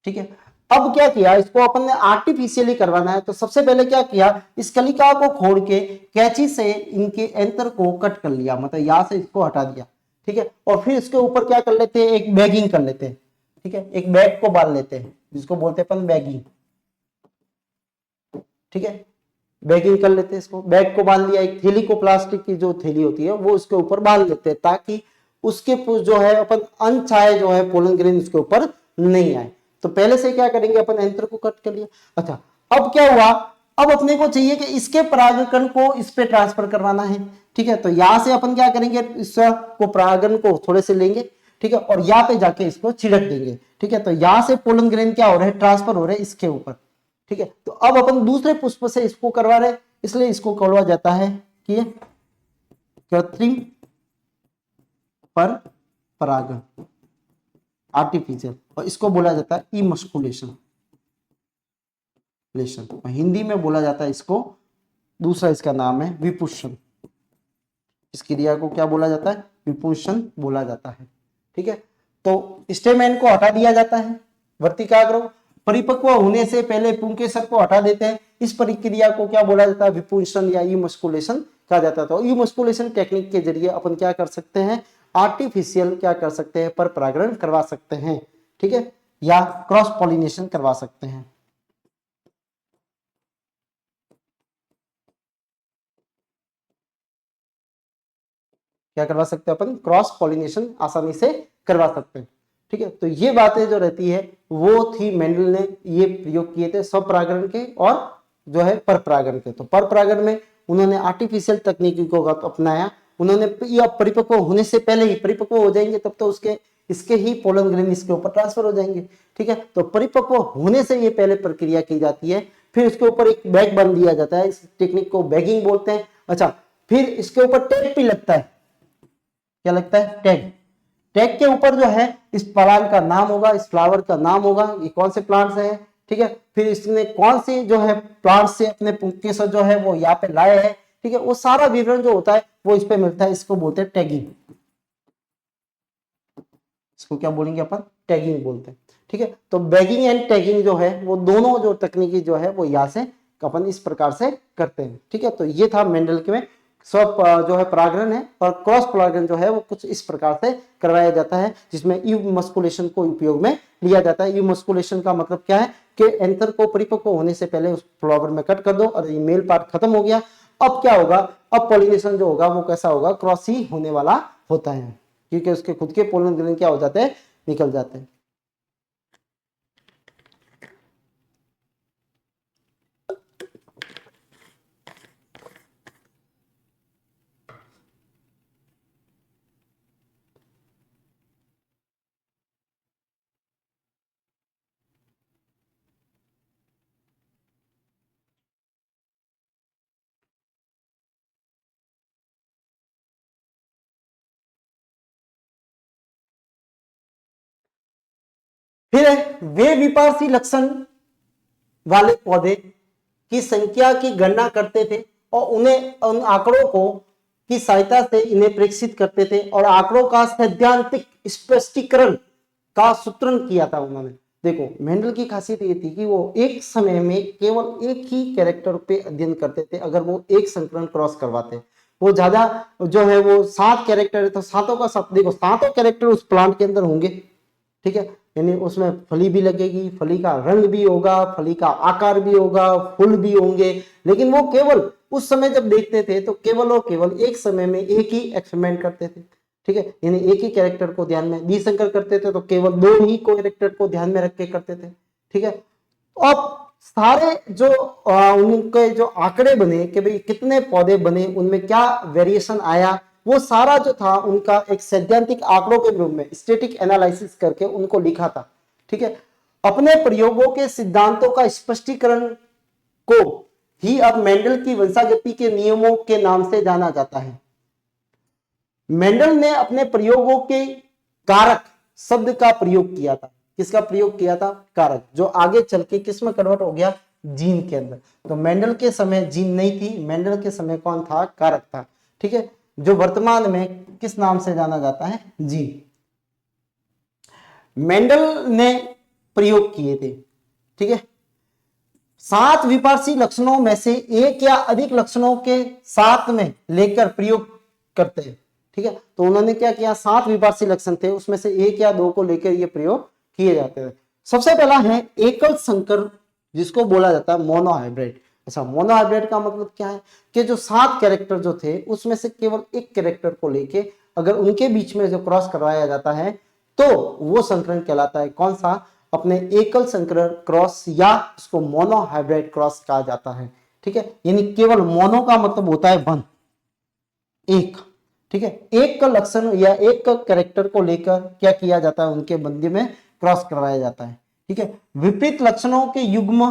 [SPEAKER 1] ठीक है, अब क्या किया, इसको अपन ने आर्टिफिशियली करवाना है, तो सबसे पहले क्या किया, इस कलिका को खोल के कैंची से इनके एंतर को कट कर लिया, मतलब यहां से इसको हटा दिया। ठीक है, और फिर इसके ऊपर क्या कर लेते हैं, एक बैगिंग कर लेते हैं। ठीक है, एक बैग को बांध लेते हैं जिसको बोलते हैं अपन बैगिंग। ठीक है, बैगिंग कर लेते हैं इसको, बैग को बांध लिया, एक थैली को, प्लास्टिक की जो थैली होती है वो उसके ऊपर बांध लेते हैं ताकि उसके जो है अपन अनचाहे जो है पोलन ग्रेन उसके ऊपर नहीं आए। तो पहले से क्या करेंगे, अपन एंटर को कट कर लिया। अच्छा, अब क्या हुआ, अब अपने को चाहिए कि इसके परागकण को इस पे ट्रांसफर करवाना है। ठीक है, तो यहां से अपन क्या करेंगे, इस को परागन को थोड़े से लेंगे। ठीक है, और यहाँ पे जाके इसको छिड़क देंगे। ठीक है, तो यहां से पोलन ग्रेन क्या हो रहा है, ट्रांसफर हो रहा है इसके ऊपर। ठीक है, तो अब अपन दूसरे पुष्प से इसको करवा रहे, इसलिए इसको कहवा जाता है कि कृत्रिम पर परागण, आर्टिफिशियल, और इसको बोला जाता है इमस्कुलेशन। हिंदी में बोला जाता है इसको, दूसरा इसका नाम है विपुषण। इस क्रिया को क्या बोला जाता है, विपुषण बोला जाता है। ठीक है, तो स्टेमेन को हटा दिया जाता है, वर्तिकाग्र परिपक्व होने से पहले पुंकेसर को हटा देते हैं। इस प्रक्रिया को क्या बोला जाता है, विपुषण या इमस्कुलेशन कहा जाता है। तो इमस्कुलेशन टेक्निक के जरिए अपन क्या कर सकते हैं, आर्टिफिशियल क्या कर सकते हैं, पर परागण करवा सकते हैं। ठीक है, या क्रॉस पॉलिनेशन करवा सकते हैं। क्या करवा सकते हैं अपन, क्रॉस पॉलिनेशन आसानी से करवा सकते हैं। ठीक है, तो ये बातें जो रहती है वो थी, मेंडल ने ये प्रयोग किए थे स्वपरागण के और जो है पर परागण के। तो पर परागण में उन्होंने आर्टिफिशियल तकनीकी को अपनाया। उन्होंने परिपक्व होने से पहले ही, परिपक्व हो जाएंगे तब तो उसके इसके ही पोलन ग्रेन इसके ऊपर ट्रांसफर हो जाएंगे। ठीक है, तो परिपक्व होने से ये पहले प्रक्रिया की जाती है, फिर इसके ऊपर एक बैग बन दिया जाता है, इस टेक्निक को बैगिंग बोलते हैं। अच्छा, फिर इसके ऊपर टैग भी लगता है, क्या लगता है, टैग। टैग के ऊपर जो है इस प्लांट का नाम होगा, इस फ्लावर का नाम होगा, ये कौन से प्लांट्स हैं। ठीक है, फिर इसने कौन सी जो है प्लांट से अपने पुंकेसर जो है वो यहाँ पे लाए हैं। ठीक है, वो सारा विवरण जो होता है वो इस पे मिलता है, इसको बोलते हैं टैगिंग। इसको क्या बोलेंगे अपन, टैगिंग बोलते हैं। ठीक है, तो बैगिंग एंड टैगिंग जो है वो दोनों जो तकनीकी जो है वो यहाँ से अपन इस प्रकार से करते हैं। ठीक है, तो ये था मेंडल के में सब जो है परागण है, और क्रॉस परागण जो है वो कुछ इस प्रकार से करवाया जाता है, जिसमें इमस्कुलेशन को उपयोग में लिया जाता है। इमस्कुलेशन का मतलब क्या है कि एंथर को परिपक्व होने से पहले उस फ्लावर में कट कर दो और ये मेल पार्ट खत्म हो गया। अब क्या होगा, अब पॉलिनेशन जो होगा वो कैसा होगा, क्रॉस ही होने वाला होता है, क्योंकि उसके खुद के पोलन ग्रेन क्या हो जाते हैं, निकल जाते हैं। फिर वे विपार्सी लक्षण वाले पौधे की संख्या की गणना करते थे और उन्हें उन आंकड़ों को की सहायता से इन्हें प्रेक्षित करते थे, और आंकड़ों का सैद्धांतिक स्पष्टीकरण का सूत्रण किया था उन्होंने। देखो, मेंडल की खासियत ये थी कि वो एक समय में केवल एक ही कैरेक्टर पे अध्ययन करते थे। अगर वो एक संकरण क्रॉस करवाते, वो ज्यादा जो है वो 7 कैरेक्टर है तो सातों का सात, देखो सातों कैरेक्टर उस प्लांट के अंदर होंगे। ठीक है, यानी उसमें फली भी लगेगी, फली का रंग भी होगा, फली का आकार भी होगा, फूल भी होंगे, लेकिन वो केवल उस समय जब देखते थे तो केवल और केवल एक समय में एक ही एक्सपेरिमेंट करते थे। ठीक है, यानी एक ही कैरेक्टर को ध्यान में, डी शंकर करते थे तो केवल दो ही कैरेक्टर को ध्यान में रख के करते थे। ठीक है, अब सारे जो उनके जो आंकड़े बने कि भाई कितने पौधे बने, उनमें क्या वेरिएशन आया, वो सारा जो था उनका एक सैद्धांतिक आंकड़ों के रूप में स्टैटिक एनालिसिस करके उनको लिखा था। ठीक है, अपने प्रयोगों के सिद्धांतों का स्पष्टीकरण को ही अब मेंडल की वंशागति के नियमों के नाम से जाना जाता है। मेंडल ने अपने प्रयोगों के कारक शब्द का प्रयोग किया था। किसका प्रयोग किया था? कारक, जो आगे चल के किस में कन्वर्ट हो गया? जीन के अंदर। तो मेंडल के समय जीन नहीं थी, मेंडल के समय कौन था? कारक था। ठीक है, जो वर्तमान में किस नाम से जाना जाता है? जीन। मेंडल ने प्रयोग किए थे। ठीक है, 7 विपार्सी लक्षणों में से एक या अधिक लक्षणों के साथ में लेकर प्रयोग करते हैं। ठीक है, तो उन्होंने क्या किया? 7 विपार्सी लक्षण थे, उसमें से एक या दो को लेकर ये प्रयोग किए जाते हैं। सबसे पहला है एकल संकर, जिसको बोला जाता है मोनोहाइब्रिड। अच्छा, मोनोहाइब्रिड का मतलब क्या है? कि जो 7 कैरेक्टर जो थे उसमें से केवल एक कैरेक्टर को लेके अगर उनके बीच में जो क्रॉस करवाया जाता है तो वो संकरण कहलाता है। कौन सा? अपने एकल संकरण क्रॉस, या उसको मोनोहाइब्रिड क्रॉस कहा जाता है। ठीक है, यानी केवल मोनो का मतलब होता है वन, एक। ठीक है, एक का लक्षण या एक का कैरेक्टर को लेकर क्या किया जाता है? उनके मध्य में क्रॉस करवाया जाता है। ठीक है, विपरीत लक्षणों के युग्म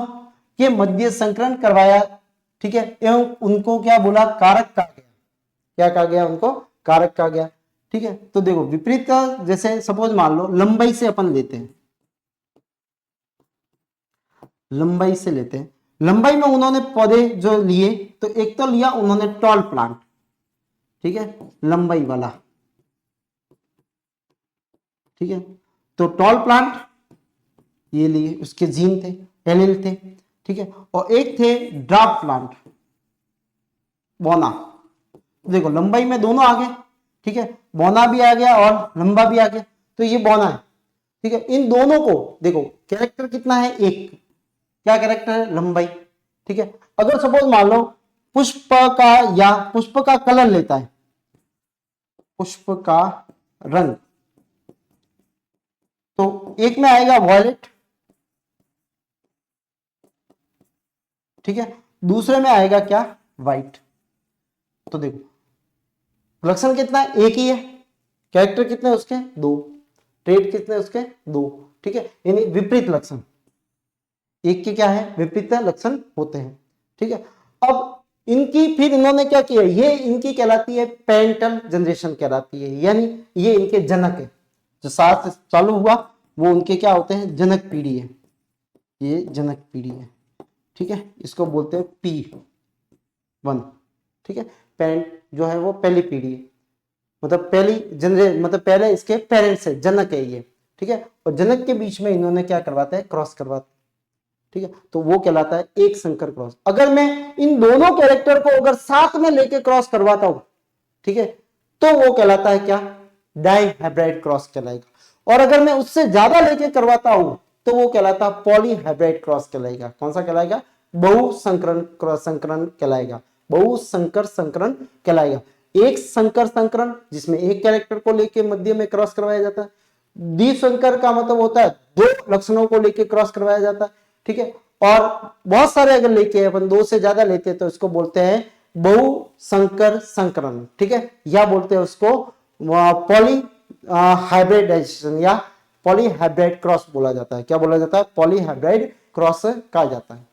[SPEAKER 1] के मध्य संकरण करवाया। ठीक है, एवं उनको क्या बोला? कारक कहा गया। क्या कहा गया? उनको कारक कहा गया। ठीक है, तो देखो विपरीत का, जैसे सपोज मान लो लंबाई से अपन लेते हैं, लंबाई से लेते हैं। लंबाई में उन्होंने पौधे जो लिए, तो एक तो लिया उन्होंने टॉल प्लांट। ठीक है, लंबाई वाला। ठीक है, तो टॉल प्लांट ये लिए, उसके जीन थे, एलील थे। ठीक है, और एक थे ड्राफ्ट प्लांट, बोना। देखो लंबाई में दोनों आ गए। ठीक है, बोना भी आ गया और लंबा भी आ गया, तो ये बोना है। ठीक है, इन दोनों को देखो कैरेक्टर कितना है? एक। क्या कैरेक्टर है? लंबाई। ठीक है, अगर सपोज मान लो पुष्प का, या पुष्प का कलर लेता है, पुष्प का रंग, तो एक में आएगा वॉयलेट। ठीक है, दूसरे में आएगा क्या? व्हाइट। तो देखो लक्षण कितना है? एक ही है। कैरेक्टर कितने उसके? दो। ट्रेड कितने उसके? दो। ठीक है, यानी विपरीत लक्षण। एक के क्या है? विपरीत लक्षण होते हैं। ठीक है, अब इनकी फिर इन्होंने क्या किया? ये इनकी कहलाती है पेरेंटल जनरेशन कहलाती है, यानी ये इनके जनक है। जो साथ चालू हुआ वो उनके क्या होते हैं? जनक पीढ़ी है। ये जनक पीढ़ी है। ठीक है, इसको बोलते हैं P1। ठीक है, पेरेंट जो है वो पहली पीढ़ी है, मतलब पहली जनरेशन, मतलब पहले इसके पेरेंट्स है, जनक है ये। ठीक है, और जनक के बीच में इन्होंने क्या करवाते हैं? क्रॉस करवाते हैं। ठीक है, तो वो कहलाता है एक संकर क्रॉस। अगर मैं इन दोनों कैरेक्टर को अगर साथ में लेके क्रॉस करवाता हूं, ठीक है, तो वो कहलाता है क्या? डाई हाइब्रिड क्रॉस कहलाएगा। और अगर मैं उससे ज्यादा लेके करवाता हूं तो वो कहलाता पॉली हाइब्रिड क्रॉस कहलाएगा। कौन सा कहलाएगा? बहुसंकरण क्रॉस संकरण कहलाएगा, बहुसंकर संकरण कहलाएगा। एक संकर संकरण जिसमें एक कैरेक्टर को लेके मध्य में क्रॉस करवाया जाता है। द्विसंकर का मतलब होता है दो लक्षणों को लेके क्रॉस करवाया जाता है। ठीक है, और बहुत सारे अगर लेके अपन दो से ज्यादा लेते हैं तो इसको बोलते हैं बहुसंकर संकरण। ठीक है, या बोलते हैं उसको पॉली हाइब्रिडाइजेशन या पॉली हाइब्रिड क्रॉस बोला जाता है। क्या बोला जाता है? पॉली हाइब्रिड क्रॉस कहा जाता है।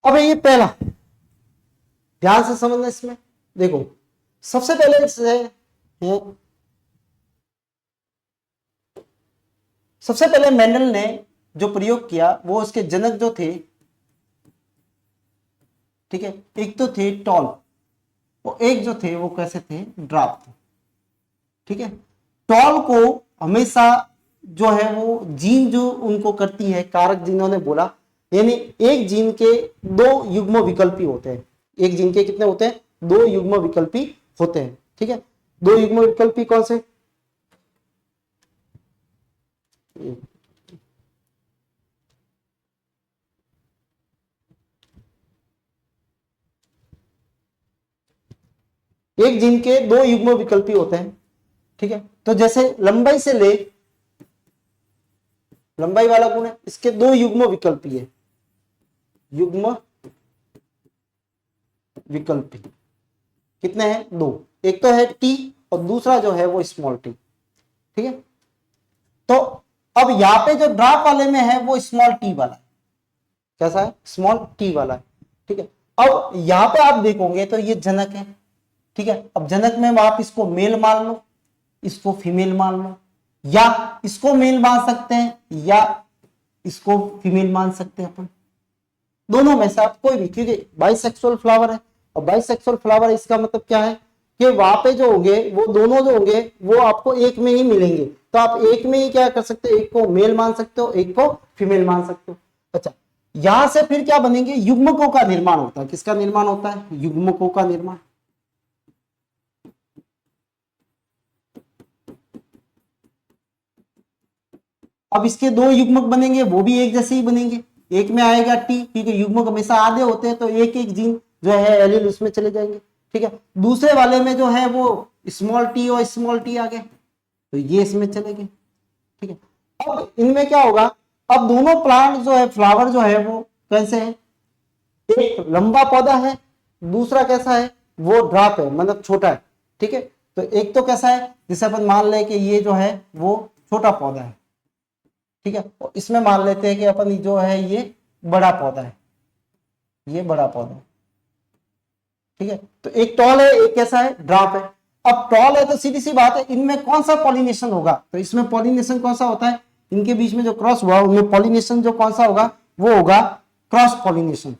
[SPEAKER 1] अब ये पहला ध्यान से समझना। इसमें देखो सबसे पहले सबसे पहले मेंडल ने जो प्रयोग किया वो उसके जनक जो थे, ठीक है, एक तो थे टॉल और एक जो थे वो कैसे थे? ड्राफ्ट। ठीक है, टॉल को हमेशा जो है वो जीन जो उनको करती है कारक, जिन्होंने बोला, यानी एक जीन के दो युग्म विकल्पी होते हैं। एक जीन के कितने होते हैं? दो युग्म विकल्पी होते हैं। ठीक है, दो युग्म विकल्पी कौन से? एक जीन के दो युग्म विकल्पी होते हैं, ठीक है। तो जैसे लंबाई से ले, लंबाई वाला गुण है, इसके दो युग्म विकल्पी है, युग्म विकल्पी कितने हैं? दो। एक तो है टी और दूसरा जो है वो स्मॉल टी, ठीक है। तो अब यहां पे जो ड्रॉप वाले में है वो स्मॉल टी वाला है, कैसा है? स्मॉल टी वाला है, ठीक है। अब यहां पे आप देखोगे तो ये जनक है, ठीक है। अब जनक में आप इसको मेल मान लो, इसको फीमेल मान लो, या इसको मेल मान सकते हैं या इसको फीमेल मान सकते हैं अपन, दोनों में से आप कोई भी, क्योंकि बाइसेक्सुअल फ्लावर है। और बाइसेक्सुअल फ्लावर इसका मतलब क्या है कि वहां पे जो होंगे वो दोनों जो होंगे वो आपको एक में ही मिलेंगे, तो आप एक में ही क्या कर सकते हो, एक को मेल मान सकते हो, एक को फीमेल मान सकते हो। अच्छा, यहां से फिर क्या बनेंगे? युग्मकों का निर्माण होता है। किसका निर्माण होता है? युग्मकों का निर्माण। अब इसके दो युग्मक बनेंगे, वो भी एक जैसे ही बनेंगे। एक में आएगा टी, क्योंकि युग्मक हमेशा आधे होते हैं, तो एक एक जीन जो है एलील उसमें चले जाएंगे, ठीक है। दूसरे वाले में जो है वो स्मॉल टी और स्मॉल टी आ गए, तो ये इसमें चले गए, ठीक है। अब इनमें क्या होगा? अब दोनों प्लांट जो है, फ्लावर जो है वो कैसे है? एक लंबा पौधा है, दूसरा कैसा है? वो ड्रॉप है, मतलब छोटा है, ठीक है। तो एक तो कैसा है, जिसे अपन मान ले कि ये जो है वो छोटा पौधा है, ठीक है। और इसमें मान लेते हैं कि अपन जो है ये बड़ा पौधा है, ये बड़ा पौधा है, ठीक है। तो एक टॉल है, एक कैसा है? ड्रॉप है। अब टॉल है तो सीधी सी बात है, इनमें कौन सा पॉलिनेशन होगा? तो इसमें पॉलिनेशन कौन सा होता है? इनके बीच में जो क्रॉस हुआ उनमें पॉलिनेशन जो कौन सा होगा? वो होगा क्रॉस पॉलिनेशन,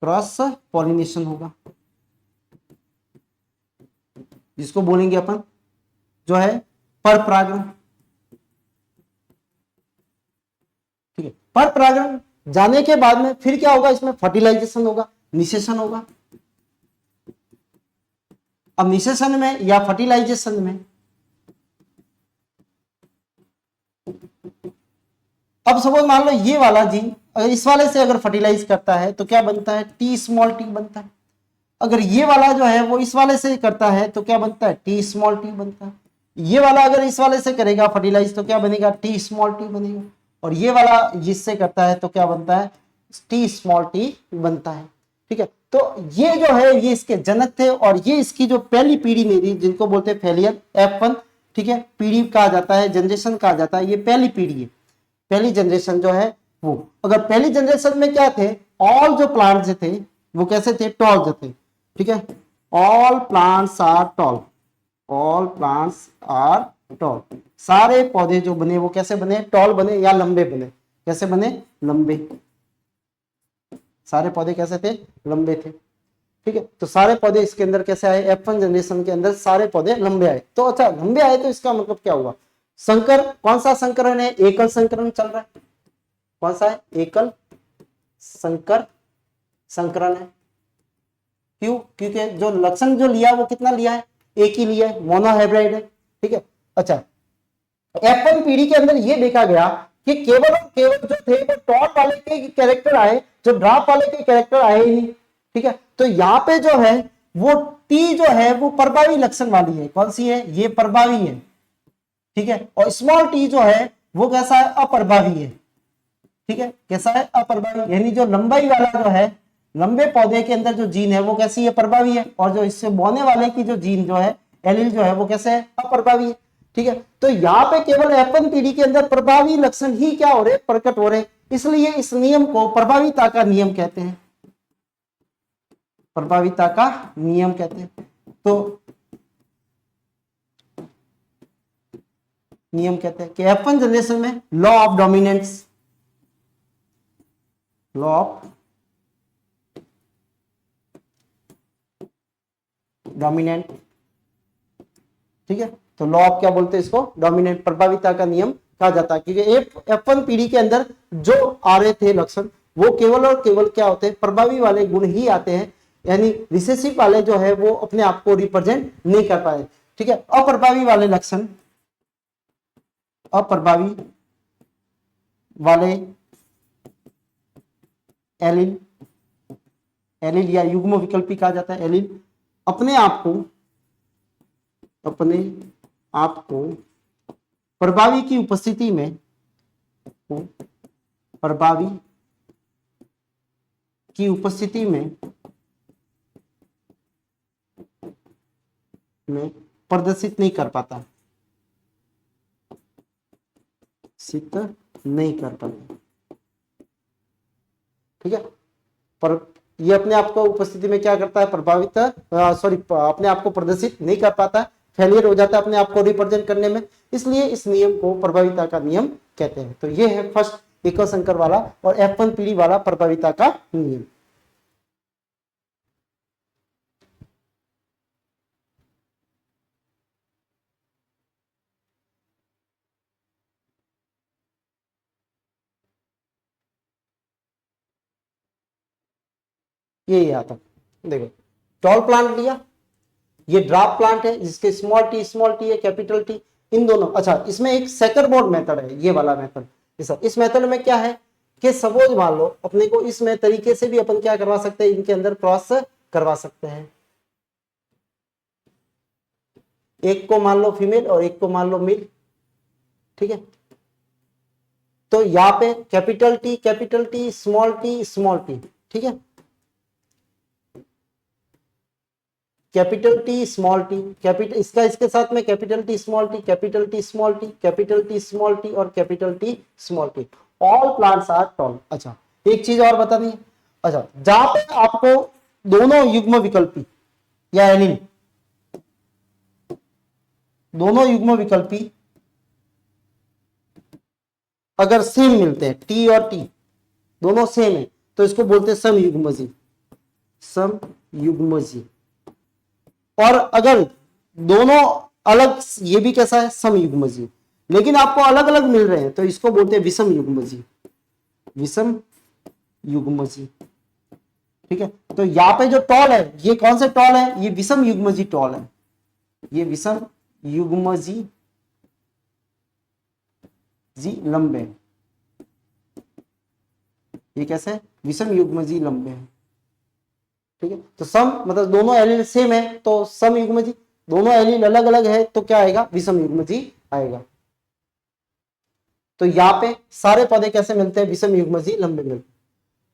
[SPEAKER 1] क्रॉस पॉलिनेशन होगा, जिसको बोलेंगे अपन जो है पर परागण, ठीक है। पर परागण जाने के बाद में फिर क्या होगा? इसमें फर्टिलाइजेशन होगा, निषेचन होगा। अब निषेचन में या फर्टिलाइजेशन में, अब सपोज मान लो ये वाला जीन अगर इस वाले से अगर फर्टिलाइज करता है तो क्या बनता है? टी स्मॉल टी बनता है। अगर ये वाला जो है वो इस वाले से करता है तो क्या बनता है? टी स्मॉल टी बनता है। ये वाला अगर इस वाले से करेगा फर्टिलाइज तो क्या बनेगा? टी स्मॉल टी बनेगा। और ये वाला जिससे करता है तो क्या बनता है? टी स्मॉल टी बनता है, ठीक है। तो ये जो है ये इसके जनक थे, और ये इसकी जो पहली पीढ़ी में थी, जिनको बोलते हैं फेलियर F1, ठीक है। पीढ़ी कहा जाता है, जनरेशन कहा जाता है, ये पहली पीढ़ी है, पहली जनरेशन जो है वो। अगर पहली जनरेशन में क्या थे? ऑल जो प्लांट्स थे वो कैसे थे? टॉल जो थे, ठीक है। All plants are tall, all plants are tall. सारे पौधे जो बने वो कैसे बने? टॉल बने या लंबे बने? कैसे बने? लंबे। सारे पौधे कैसे थे? लंबे थे, ठीक है। तो सारे पौधे इसके अंदर कैसे आए? F1 जनरेशन के अंदर सारे पौधे लंबे आए। तो अच्छा, लंबे आए तो इसका मतलब क्या हुआ? संकर, कौन सा संकरण है? एकल संकरण चल रहा है। कौन सा है? एकल संकर संकरण है। क्यों? क्योंकि जो लक्षण जो लिया वो कितना लिया है? एक ही लिया है, मोनोहाइब्रिड है, ठीक है। अच्छा, F1 पीढ़ी के अंदर ये देखा गया कि केवल और केवल जो थे वो टॉल वाले के कैरेक्टर आए, जो ड्रॉप वाले के कैरेक्टर आए ही नहीं, ठीक है। तो यहाँ पे जो है वो टी जो है वो प्रभावी लक्षण वाली है। कौन सी है? ये प्रभावी है, ठीक है। और स्मॉल टी जो है वो कैसा है? अप्रभावी है, ठीक है। कैसा है? अप्रभावी। यानी जो लंबाई वाला जो है, लंबे पौधे के अंदर जो जीन है वो कैसी है? प्रभावी है। और जो इससे बोने वाले की जो जीन जो है, एलील जो है वो कैसे है? अप्रभावी है, ठीक है। तो यहाँ पे केवल F1 पीढ़ी के अंदर प्रभावी लक्षण ही क्या हो रहे? प्रकट हो रहे। इसलिए इस नियम को प्रभाविता का नियम कहते हैं, प्रभाविता का नियम कहते हैं। तो नियम कहते हैं कि F1 जनरेशन में law of dominance, law of dominant, ठीक है। तो लॉ ऑफ क्या बोलते हैं इसको? डोमिनेंट, प्रभाविता का नियम कहा जाता है। क्योंकि F1 पीढ़ी के अंदर जो आ रहे थे लक्षण वो केवल और केवल क्या होते हैं? प्रभावी वाले गुण ही आते हैं। यानी रिसेसिव वाले जो है वो अपने आप को रिप्रेजेंट नहीं कर पाए। ठीक है, अप्रभावी वाले लक्षण, अप्रभावी वाले एलील, एलील या युग्म विकल्पी कहा जाता है एलील, अपने आप को प्रभावी की उपस्थिति में, प्रभावी की उपस्थिति में प्रदर्शित नहीं कर पाता, सिद्ध नहीं कर पाता। ठीक है, पर ये अपने आप को उपस्थिति में क्या करता है, प्रभावित अपने आप को प्रदर्शित नहीं कर पाता, फेलियर हो जाता है अपने आप को रिप्रेजेंट करने में, इसलिए इस नियम को प्रभाविता का नियम कहते हैं। तो ये है फर्स्ट एकल संकर वाला और F1 पीढ़ी वाला प्रभाविता का नियम। ये आता, देखो टॉल प्लांट लिया, ये ड्राफ्ट प्लांट है जिसके स्मॉल टी है, कैपिटल टी, इन दोनों। अच्छा, इसमें एक सेकर बोर्ड मेथड है, ये वाला मेथड। इस मेथड में क्या है कि सपोज मान लो अपने को इसमें तरीके से भी अपन क्या करवा सकते हैं, इनके अंदर क्रॉस करवा सकते हैं, एक को मान लो फीमेल और एक को मान लो मेल। ठीक है, तो यहाँ पे कैपिटल टी, स्मॉल टी, ठीक है, capital T small T, capital इसका इसके साथ में capital T small T, capital T small T, capital T small T और capital T small T, all plants are tall. अच्छा, एक चीज और बतानी है, अच्छा जहां पे आपको दोनों युग्म विकल्पी या एलील, दोनों युग्म विकल्पी अगर सेम मिलते हैं, टी और टी दोनों सेम है, तो इसको बोलते हैं समयुग्मजी, समयुग्मजी। और अगर दोनों अलग, ये भी कैसा है, समयुग्मजी, लेकिन आपको अलग अलग मिल रहे हैं, तो इसको बोलते हैं विषम युग्मजी, विषम युग्मजी। ठीक है, तो यहाँ पे जो टॉल है, ये कौन से टॉल है, ये विषम युग्मजी टॉल है, ये विषम युग्मजी लंबे, ये कैसे, विषम युग्मजी लंबे है। ठीक है, तो सम मतलब दोनों एलील सेम है तो सम युग्मजी, दोनों एलील अलग अलग है तो क्या आएगा, विषम युग्मजी आएगा। तो यहाँ पे सारे पौधे कैसे मिलते हैं, विषम युग्मजी लंबे मिलते हैं।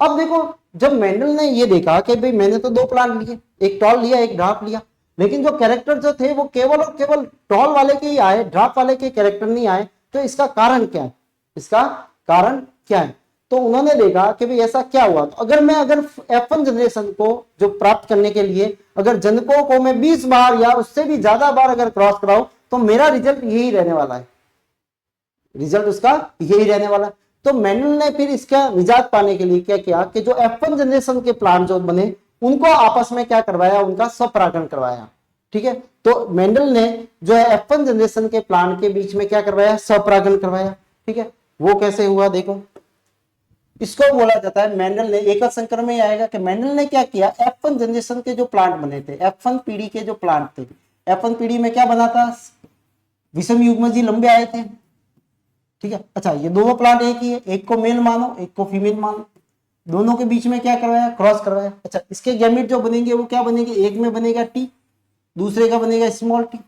[SPEAKER 1] अब देखो, जब मेंडल ने ये देखा कि भाई मैंने तो दो प्लांट लिए, एक टॉल लिया एक ड्राफ्ट लिया, लेकिन जो कैरेक्टर जो थे वो केवल और केवल टॉल वाले के ही आए, ड्राफ्ट वाले के कैरेक्टर नहीं आए, तो इसका कारण क्या है, इसका कारण क्या है। तो उन्होंने देखा कि भाई ऐसा क्या हुआ, तो अगर F1 जनरेशन को जो प्राप्त करने के लिए अगर जनकों को मैं 20 बार या उससे भी ज्यादा बार अगर क्रॉस कराऊं, तो मेरा रिजल्ट यही रहने वाला है, रिजल्ट उसका यही रहने वाला है। तो मेंडल ने फिर इसका निजात पाने के लिए क्या किया कि जो F1 जनरेशन के प्लांट जो बने उनको आपस में क्या करवाया, उनका स्वपरागण करवाया। ठीक है, तो मेंडल ने जो है F1 जनरेशन के प्लांट के बीच में क्या करवाया, स्वपरागण करवाया। ठीक है, वो कैसे हुआ देखो, इसको बोला जाता है, मेंडल ने एकल संकर में आएगा कि मेंडल ने क्या किया, F1 जनरेशन के जो प्लांट बने थे, F1 पीढ़ी के जो प्लांट थे, F1 पीढ़ी में क्या बना था, विषम युग्मजी लंबे आए थे। ठीक है, अच्छा ये दोनों प्लांट एक ही है, एक को मेल मानो एक को फीमेल मानो, दोनों के बीच में क्या करवाया, क्रॉस करवाया। अच्छा, इसके गैमेट जो बनेंगे वो क्या बनेंगे, एक में बनेगा टी, दूसरे का बनेगा स्मॉल टी।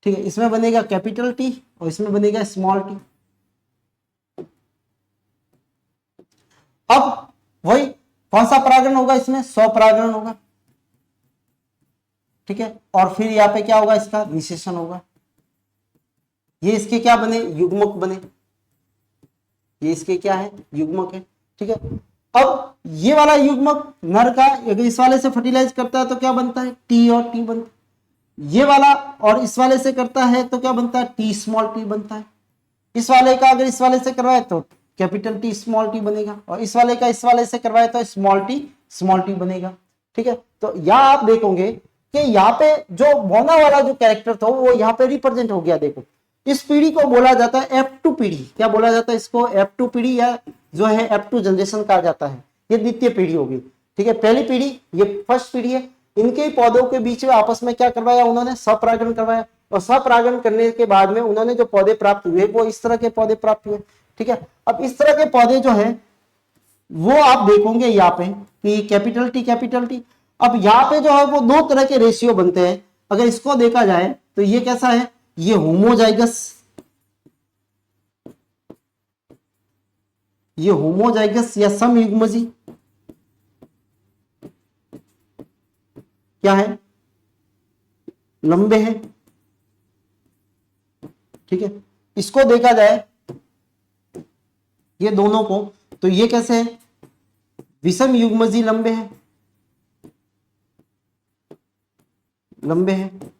[SPEAKER 1] ठीक है, इसमें बनेगा कैपिटल टी और इसमें बनेगा स्मॉल टी। अब वही कौन सा परागण होगा, इसमें स्वपरागण होगा। ठीक है, और फिर यहाँ पे क्या होगा, इसका निषेचन होगा। ये इसके क्या बने, युग्मक बने, ये इसके क्या है, युग्मक है। ठीक है, अब ये वाला युग्मक नर का अगर इस वाले से फर्टिलाइज करता है तो क्या बनता है, टी और टी बनता है। ये वाला और इस वाले से करता है तो क्या बनता है, टी स्मॉल टी बनता है। इस वाले का अगर इस वाले से करवाए तो कैपिटल टी स्मॉल टी बनेगा, और इस वाले का इस वाले से करवाए तो स्मॉल टी बनेगा। ठीक है, तो यहाँ आप देखोगे कि यहाँ पे जो मोना वाला जो कैरेक्टर था वो यहाँ पे रिप्रेजेंट हो गया। देखो, इस पीढ़ी को बोला जाता है F2 पीढ़ी, क्या बोला जाता है इसको, F2 पीढ़ी, या जो है F2 जनरेशन कहा जाता है, ये द्वितीय पीढ़ी होगी। ठीक है, पहली पीढ़ी ये फर्स्ट पीढ़ी है, इनके पौधों के बीच में आपस में क्या करवाया उन्होंने, स्वपरागण करवाया, और स्वपरागण करने के बाद में उन्होंने जो पौधे प्राप्त हुए वो इस तरह के पौधे प्राप्त हुए। ठीक है, अब इस तरह के पौधे जो है वो आप देखोगे यहाँ पे कि कैपिटल टी कैपिटल टी। अब यहाँ पे जो है वो दो तरह के रेशियो बनते हैं, अगर इसको देखा जाए तो ये कैसा है, ये होमोजाइगस, ये होमोजाइगस या समयुग्मजी क्या है, लंबे हैं। ठीक है, इसको देखा जाए ये दोनों को तो ये कैसे है, विषम युग्मजी लंबे हैं, लंबे हैं।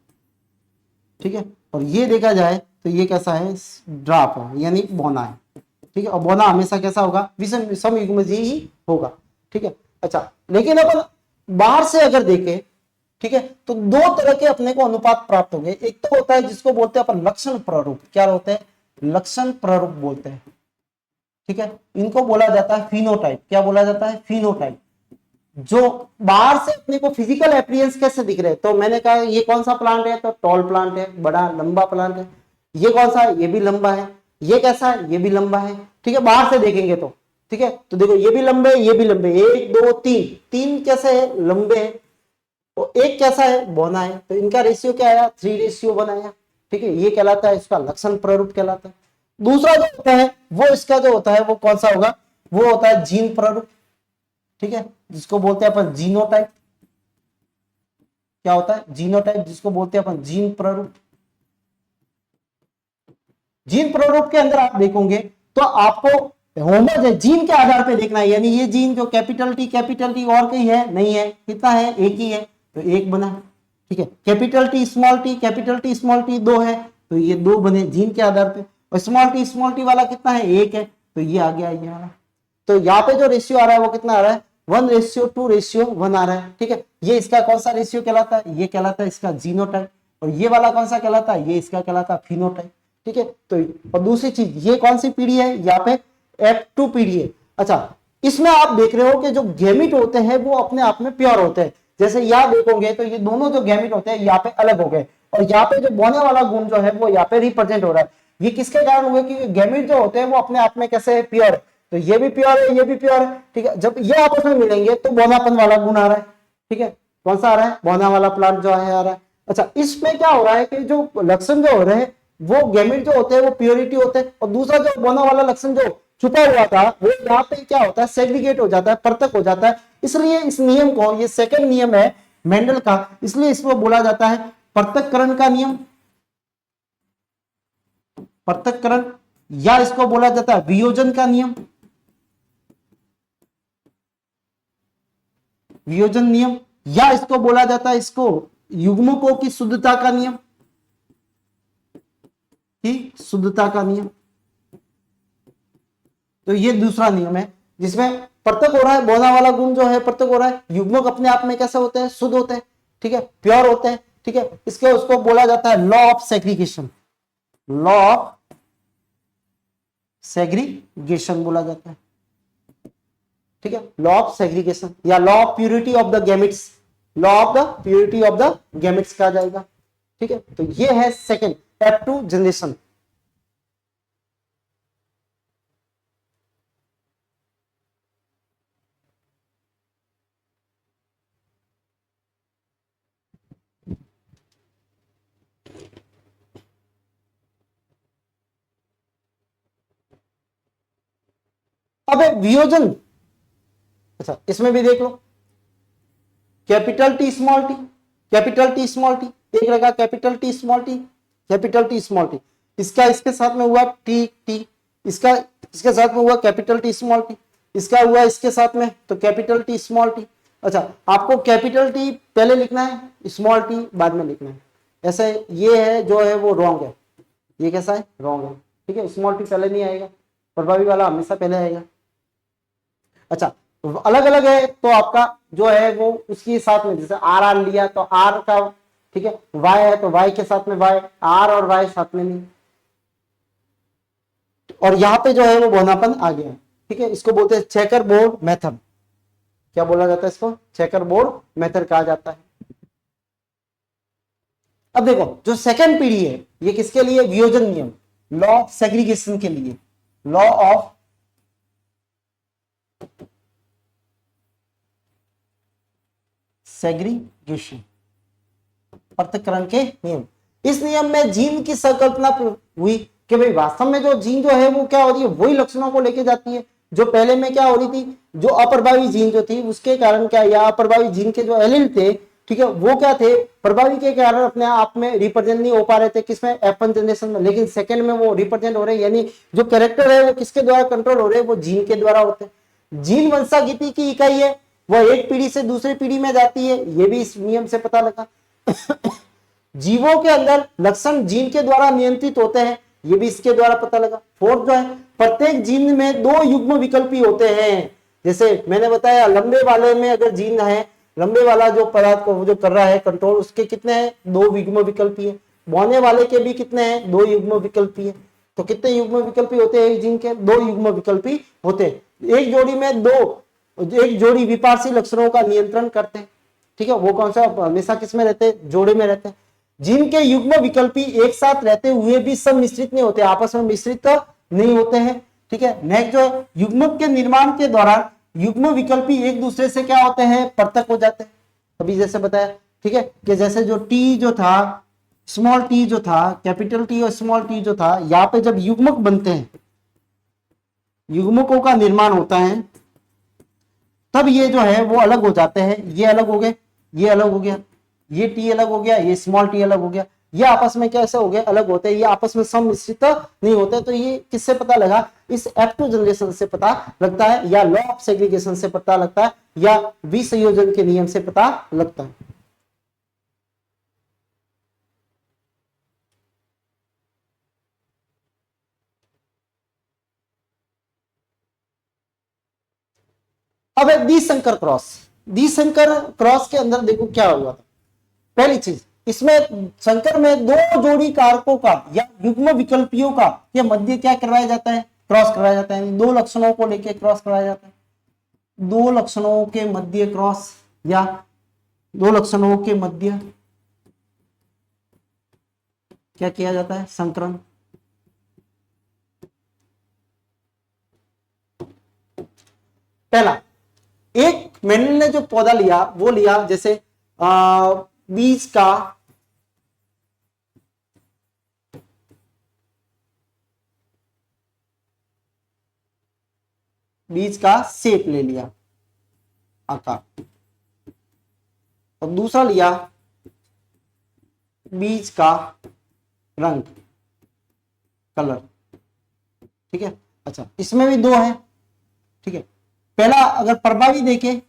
[SPEAKER 1] ठीक है, और ये देखा जाए तो ये कैसा है, ड्राप है यानी बौना है। ठीक है, और बौना हमेशा कैसा होगा, विषम समयुग्मजी ही होगा। ठीक है, अच्छा लेकिन अपन बाहर से अगर देखें, ठीक है, तो दो तरह के अपने को अनुपात प्राप्त होंगे। एक तो होता है जिसको बोलते हैं अपन लक्षण प्रारूप, क्या होते हैं, लक्षण प्रारूप बोलते हैं। ठीक है, इनको बोला जाता है फिनोटाइप, क्या बोला जाता है, फिनोटाइप। जो बाहर से अपने को फिजिकल अपीयरेंस कैसे दिख रहे हैं, तो मैंने कहा ये कौन सा प्लांट है, तो टॉल प्लांट है, बड़ा लंबा प्लांट है। ये कौन सा है, ये भी लंबा है। ये कैसा है, ये भी लंबा है। ठीक है, बाहर से देखेंगे तो ठीक है, तो देखो ये भी लंबे, ये भी लंबे, 1 2 3, 3 कैसे है, लंबे है। तो एक कैसा है, बौना है, तो इनका रेशियो क्या आया, 3:1 बनाया। ठीक है, ये कहलाता है, इसका लक्षण प्रारूप कहलाता है। दूसरा जो होता है वो इसका जो होता है वो कौन सा होगा, वो होता है जीन प्रारूप। ठीक है, जिसको बोलते हैं अपन जीनोटाइप। क्या होता है, जीनोटाइप, जिसको बोलते हैं अपन जीन प्रारूप। जीन प्रारूप के अंदर आप देखोगे तो आपको होमोजेन जीन के आधार पे देखना है, यानी ये जीन जो कैपिटल टी और कहीं है नहीं है, कितना है, एक ही है, तो एक बना। ठीक है, कैपिटल टी स्मॉल टी 2 है, तो ये 2 बने जीन के आधार पे। और स्मॉल टी वाला कितना है, 1 है, तो ये आ गया ये वाला। तो यहाँ पे जो रेशियो आ रहा है वो कितना आ रहा है, 1:2:1 आ रहा है। ठीक है, ये इसका कौन सा रेशियो कहलाता है, ये कहलाता है इसका जीनोटाइप। और ये वाला कौन सा कहलाता है, ये इसका कहलाता है फिनोटाइप। ठीक है, तो और दूसरी चीज ये कौन सी पीढ़ी है, यहाँ पे F2 पीढ़ी है। अच्छा, इसमें आप देख रहे हो कि जो गैमेट होते हैं वो अपने आप में प्योर होते हैं। जैसे यहाँ देखोगे तो ये दोनों जो गैमेट होते हैं यहाँ पे अलग हो गए, और यहाँ पे जो बोने वाला गुण जो है वो यहाँ पे रिप्रेजेंट हो रहा है। ये किसके कारण हुए कि गैमेट जो होते हैं वो अपने आप में कैसे है, प्योर है। तो ये भी प्योर है, ये भी प्योर है। ठीक है, जब ये आपस में मिलेंगे तो बोनापन वाला गुण आ रहा है। ठीक है, कौन सा आ रहा है, बोना वाला प्लांट जो है आ रहा है। अच्छा, इसमें क्या हो रहा है कि जो लक्षण जो हो रहे हैं वो गैमेट जो होते हैं वो प्योरिटी होते हैं, और दूसरा जो बोना वाला लक्षण जो छुपा हुआ था वो यहाँ पे क्या होता है, सेग्रीगेट हो जाता है, पृथक हो जाता है। इसलिए इस नियम को, ये सेकंड नियम है मेंडल का, इसलिए इसको बोला जाता है पृथक्करण का नियम, पृथक्करण, या इसको बोला जाता है वियोजन का नियम, वियोजन नियम, या इसको बोला जाता है इसको युग्मकों की शुद्धता का नियम, की शुद्धता का नियम। तो ये दूसरा नियम है जिसमें पृथक हो रहा है, बोना वाला गुण जो है पृथक हो रहा है, युग्मक अपने आप में कैसे होते हैं, शुद्ध होते हैं। ठीक है, प्योर होते हैं। ठीक है, इसके उसको बोला जाता है law of segregation, law of segregation बोला जाता है। ठीक है, लॉ ऑफ सेग्रीगेशन या law of purity of the gametes, law of the purity of the gametes कहा जाएगा। ठीक है, तो ये है सेकंड F2 जनरेशन। अब वियोजन, अच्छा इसमें भी देख लो, capital T small T, capital T small T, एक रहेगा capital T small T, capital T small T, इसका इसके साथ में हुआ टी टी, इसका इसके साथ में हुआ कैपिटल टी स्मॉल टी, इसका हुआ इसके साथ में तो कैपिटल टी स्मॉल टी। अच्छा, आपको कैपिटल टी पहले लिखना है, स्मॉल टी बाद में लिखना है, ऐसे ये है जो है वो रॉन्ग है, ये कैसा है, रॉन्ग है। ठीक है, स्मॉल टी पहले नहीं आएगा, प्रभावी वाला हमेशा पहले आएगा। अच्छा, अलग अलग है तो आपका जो है वो उसके साथ में, जैसे आर आर लिया तो आर का, ठीक है, वाई है तो वाई के साथ में वाई, आर और वाई साथ में नहीं, और यहां पे जो है वो बोनापन आ गया। ठीक है, इसको बोलते हैं चेकर बोर्ड मेथड, क्या बोला जाता है इसको? चेकर बोर्ड मेथड कहा जाता है। अब देखो जो सेकंड पीढ़ी है ये किसके लिए? वियोजन नियम, लॉ ऑफ सेग्रीगेशन के लिए, लॉ ऑफ सेग्रीगेशन, पृथक्करण के नियम। इस नियम में जीन की संकल्पना हुई कि भाई वास्तव में जो जीन जो है वो क्या हो रही है, वही लक्षणों को लेके जाती है जो पहले में क्या हो रही थी, जो अप्रभावी जीन जो थी उसके कारण क्या, या अप्रभावी जीन के जो एलील थे, ठीक है, वो क्या थे, प्रभावी के कारण अपने आप में रिप्रेजेंट नहीं हो पा रहे थे, किसमें? F1 जनरेशन में। लेकिन सेकंड में वो रिप्रेजेंट हो रहे हैं, यानी जो कैरेक्टर है वो किसके द्वारा कंट्रोल हो रहे हैं? वो जीन के द्वारा होते हैं। जीन वंशागति की इकाई है, वह एक पीढ़ी से दूसरी पीढ़ी में जाती है, ये भी इस नियम से पता लगा। जीवों के अंदर लक्षण जीन के द्वारा नियंत्रित होते हैं, ये भी इसके द्वारा पता लगा। फोर्थ जो है, प्रत्येक जीन में 2 युग्म विकल्पी होते हैं। जैसे मैंने बताया लंबे वाले में अगर जीन है, लंबे वाला जो पदार्थ को जो कर रहा है कंट्रोल, उसके कितने हैं? 2 युग्म विकल्पी है। बौने वाले के भी कितने हैं? 2 युग्म विकल्पी है। तो कितने युग्म विकल्पी होते हैं जीन के? 2 युग्म विकल्पी होते हैं। एक जोड़ी में एक जोड़ी विपार्सी लक्षणों का नियंत्रण करते हैं, ठीक है। वो कौन सा? हमेशा किसमें रहते हैं? जोड़े में रहते हैं। जीन के युग्म विकल्पी एक साथ रहते हुए भी सब मिश्रित नहीं होते, आपस में मिश्रित तो नहीं होते हैं, ठीक है। नेक्स्ट जो है, युग्मक के निर्माण के दौरान युग्म विकल्पी एक दूसरे से क्या होते हैं? पृथक हो जाते हैं। अभी जैसे बताया, ठीक है, कि जैसे जो टी जो था, स्मॉल टी जो था, कैपिटल टी और स्मॉल टी जो था, यहाँ पे जब युग्मक बनते हैं, युग्मकों का निर्माण होता है, तब ये जो है वो अलग हो जाते हैं। ये अलग हो गए, ये अलग हो गया, ये टी अलग हो गया, ये स्मॉल टी अलग हो गया, ये आपस में कैसे हो गए? अलग होते हैं, ये आपस में सम्मिश्रित नहीं होते। तो ये किससे पता लगा? इस F2 जनरेशन से पता लगता है, या लॉ ऑफ सेग्रीगेशन से पता लगता है, या विसंयोजन के नियम से पता लगता है। अब है द्विसंकर क्रॉस। द्विसंकर क्रॉस के अंदर देखो क्या हुआ था। पहली चीज, इसमें संकर में 2 जोड़ी कारकों का या युग्म विकल्पियों का ये मध्य क्या करवाया जाता है? क्रॉस करवाया जाता है। 2 लक्षणों को लेके क्रॉस करवाया जाता है। 2 लक्षणों के मध्य क्रॉस, या 2 लक्षणों के मध्य क्या किया जाता है? संकरण। पहला, एक मेंडल ने जो पौधा लिया वो लिया जैसे बीज का शेप ले लिया, आकार, और दूसरा लिया बीज का रंग, कलर, ठीक है। अच्छा, इसमें भी 2 है, ठीक है। पहला अगर प्रभावी देखे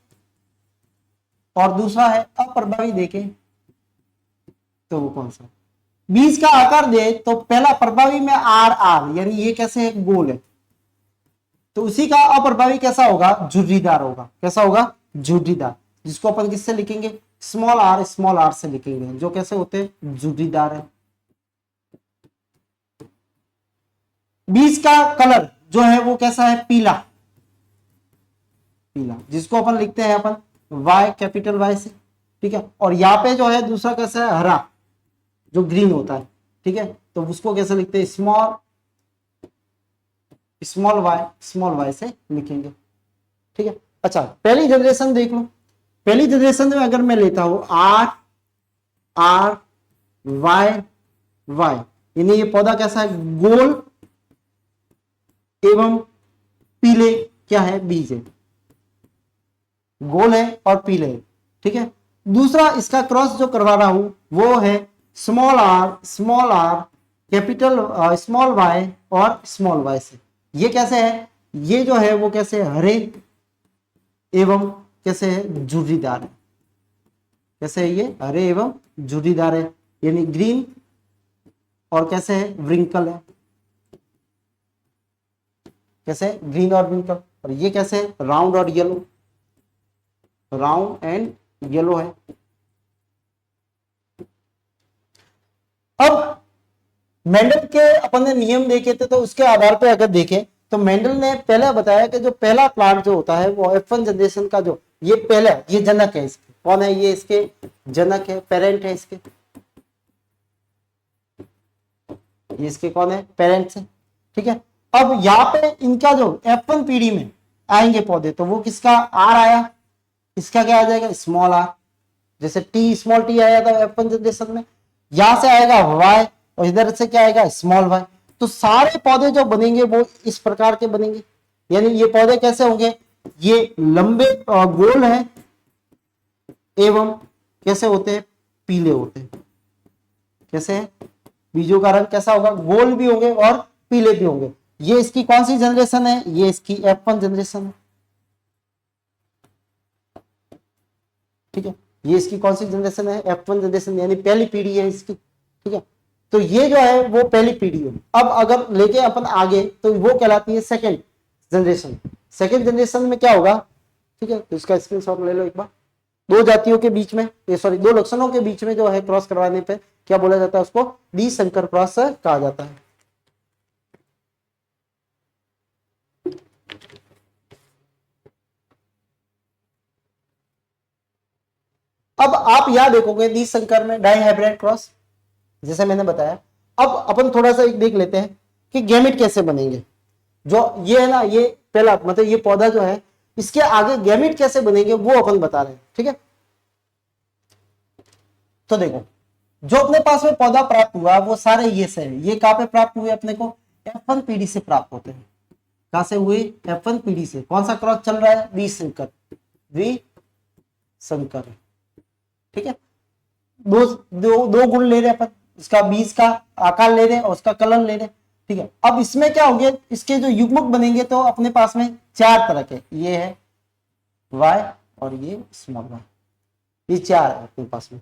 [SPEAKER 1] और दूसरा है अप्रभावी देखे, तो वो कौन सा? बीज का आकार दे तो पहला प्रभावी में आर आर, यानी ये कैसे है? गोल है। तो उसी का अप्रभावी कैसा होगा? झुर्रीदार होगा। कैसा होगा? झुर्रीदार, जिसको अपन किससे लिखेंगे? स्मॉल आर से लिखेंगे, जो कैसे होते हैं? झुर्रीदार है। बीज का कलर जो है वो कैसा है? पीला, पीला, जिसको अपन लिखते हैं अपन वाई, कैपिटल वाई से, ठीक है। और यहाँ पे जो है दूसरा कैसा है? हरा, जो ग्रीन होता है, ठीक है। तो उसको कैसे लिखते हैं? स्मॉल वाई से लिखेंगे, ठीक है। अच्छा, पहली जनरेशन देख लो। पहली जनरेशन में अगर मैं लेता हूं आर वाई, यानी ये पौधा कैसा है? गोल एवं पीले क्या है? बीज है, गोल है और पीले है, ठीक है। दूसरा इसका क्रॉस जो करवा रहा हूं वो है small R capital small Y और स्मॉल वाई से। ये कैसे है? ये जो है वो कैसे है? हरे एवं कैसे है? झुर्रीदार है। कैसे है? ये हरे एवं झुर्रीदार है, यानी ग्रीन, और कैसे है? व्रिंकल है। कैसे? ग्रीन और व्रिंकल। और ये कैसे है? राउंड और येलो, राउंड एंड येलो है। अब मेंडल के अपन ने नियम देखे थे, तो उसके आधार पे अगर देखें तो मेंडल ने पहले बताया कि जो पहला प्लांट जो होता है वो F1 जनरेशन का जो ये पहला, ये जनक है इसके, कौन है ये, इसके जनक है, पेरेंट है इसके, ये इसके कौन है, पेरेंट्स है, ठीक है। अब यहाँ पे इनका जो F1 पीढ़ी में आएंगे पौधे, तो वो किसका आर आया, इसका क्या आ जाएगा, स्मॉल आर, जैसे टी स्मॉल टी आया था F1 जनरेशन में, यहां से आएगा वाई और इधर से क्या आएगा, स्मॉल वाई। तो सारे पौधे जो बनेंगे वो इस प्रकार के बनेंगे, यानी ये पौधे कैसे होंगे, ये लंबे गोल हैं एवं कैसे होते हैं, पीले होते हैं। कैसे है, बीजों का रंग कैसा होगा, गोल भी होंगे और पीले भी होंगे। ये इसकी कौन सी जनरेशन है, ये इसकी F1 जनरेशन है, ठीक है। ये इसकी कौन सी जनरेशन है, F1 जनरेशन, यानी पहली पीढ़ी है इसकी, ठीक है। तो ये जो है वो पहली पीढ़ी है। अब अगर लेके अपन आगे तो वो कहलाती है सेकंड जनरेशन। सेकंड जनरेशन में क्या होगा, ठीक है, तो इसका स्क्रीनशॉट ले लो एक बार। दो जातियों के बीच में, सॉरी, दो लक्षणों के बीच में जो है क्रॉस करवाने पे क्या बोला जाता है, उसको द्विसंकर क्रॉस कहा जाता है। अब आप यहां देखोगे द्विसंकर में डाइहाइब्रिड क्रॉस, जैसे मैंने बताया। अब अपन थोड़ा सा एक देख लेते हैं कि गैमेट कैसे बनेंगे। जो ये है ना, ये पहला मतलब ये पौधा जो है, इसके आगे गैमेट कैसे बनेंगे वो अपन बता रहे हैं, ठीक है। तो देखो, जो अपने पास में पौधा प्राप्त हुआ वो सारे ये से है, ये कहां पे प्राप्त हुए अपने को, F1 पीढ़ी से प्राप्त होते हैं। कहां से हुए, F1 पीढ़ी से। कौन सा क्रॉस चल रहा है, द्विसंकर, द्विसंकर, ठीक है। दो दो दो गुण ले रहे अपन, इसका बीज का आकार ले रहे और उसका कलर ले रहे, ठीक है। अब इसमें क्या होंगे, इसके जो युग्मक बनेंगे तो अपने पास में चार तरह के, ये है वाई और ये स्मॉल वाई, ये चार है अपने पास में,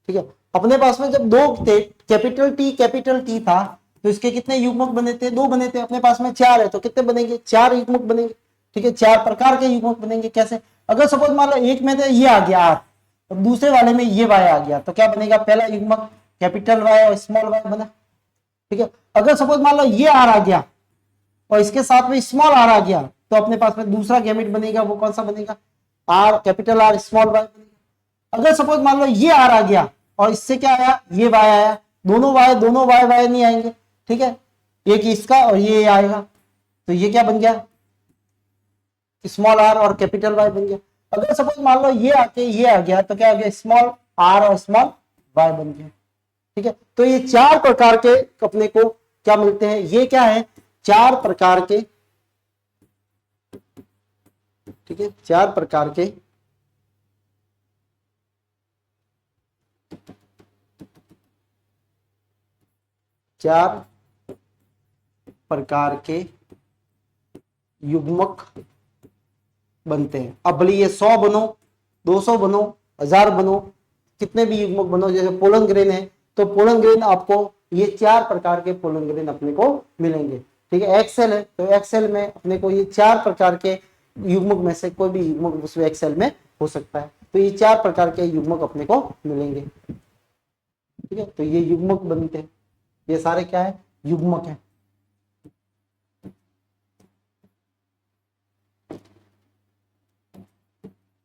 [SPEAKER 1] ठीक है। अपने पास में जब दो थे, कैपिटल टी था, तो इसके कितने युग्मक बने थे, दो बने थे। अपने पास में चार है तो कितने बनेंगे, चार युग्मक बनेंगे, ठीक है। चार प्रकार के युग्मक बनेंगे। कैसे, अगर सपोज मान लो एक में तो ये आ गया आर और दूसरे वाले में ये वाई आ गया, तो क्या बनेगा, पहला युग्मक कैपिटल वाई और स्मॉल वाई बना, ठीक है। अगर सपोज मान लो ये आर आ गया और इसके साथ में स्मॉल आर आ गया, तो अपने पास में दूसरा गैमेट बनेगा, वो कौन सा बनेगा, R capital R small Y बनेगा। अगर सपोज मान लो ये आर आ गया और इससे क्या आया, ये वाई आया, दोनों वाई वाई नहीं आएंगे, ठीक है। एक इसका और ये आएगा, तो ये क्या बन गया, स्मॉल आर और कैपिटल वाई बन गया। अगर सपोज मान लो ये आके ये आ गया, तो क्या आ गया, स्मॉल आर और स्मॉल वाई बन गया, ठीक है। तो ये चार प्रकार के अपने को क्या मिलते हैं, ये क्या है, चार प्रकार के, ठीक है, चार प्रकार के चार प्रकार के युग्मक बनते हैं। अब भले ये 100 बनो, 200 बनो, 1000 बनो, कितने भी युग्मक बनो, जैसे पोलन ग्रेन है तो पोलन ग्रेन आपको ये चार प्रकार के पोलन ग्रेन अपने को मिलेंगे, ठीक है। एक्सेल है तो एक्सेल में अपने को ये चार प्रकार के युग्मक में से कोई भी युग्मक उसमें एक्सेल में हो सकता है, तो ये चार प्रकार के युग्मक अपने को मिलेंगे, ठीक है। तो ये युग्मक बनते हैं, ये सारे क्या है, युग्मक है।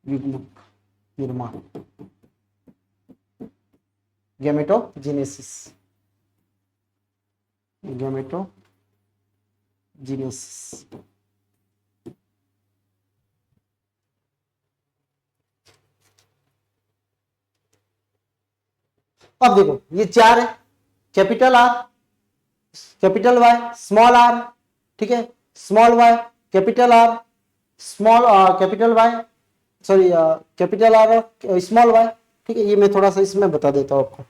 [SPEAKER 1] युग्मक निर्माण, गैमेटोजेनेसिस, गैमेटोजेनेसिस। अब देखो ये चार है, capital R, capital Y, small R, ठीक है, small Y, capital R, small capital Y, sorry capital R और स्मॉल वाई, ठीक है। ये मैं थोड़ा सा इसमें बता देता हूं आपको।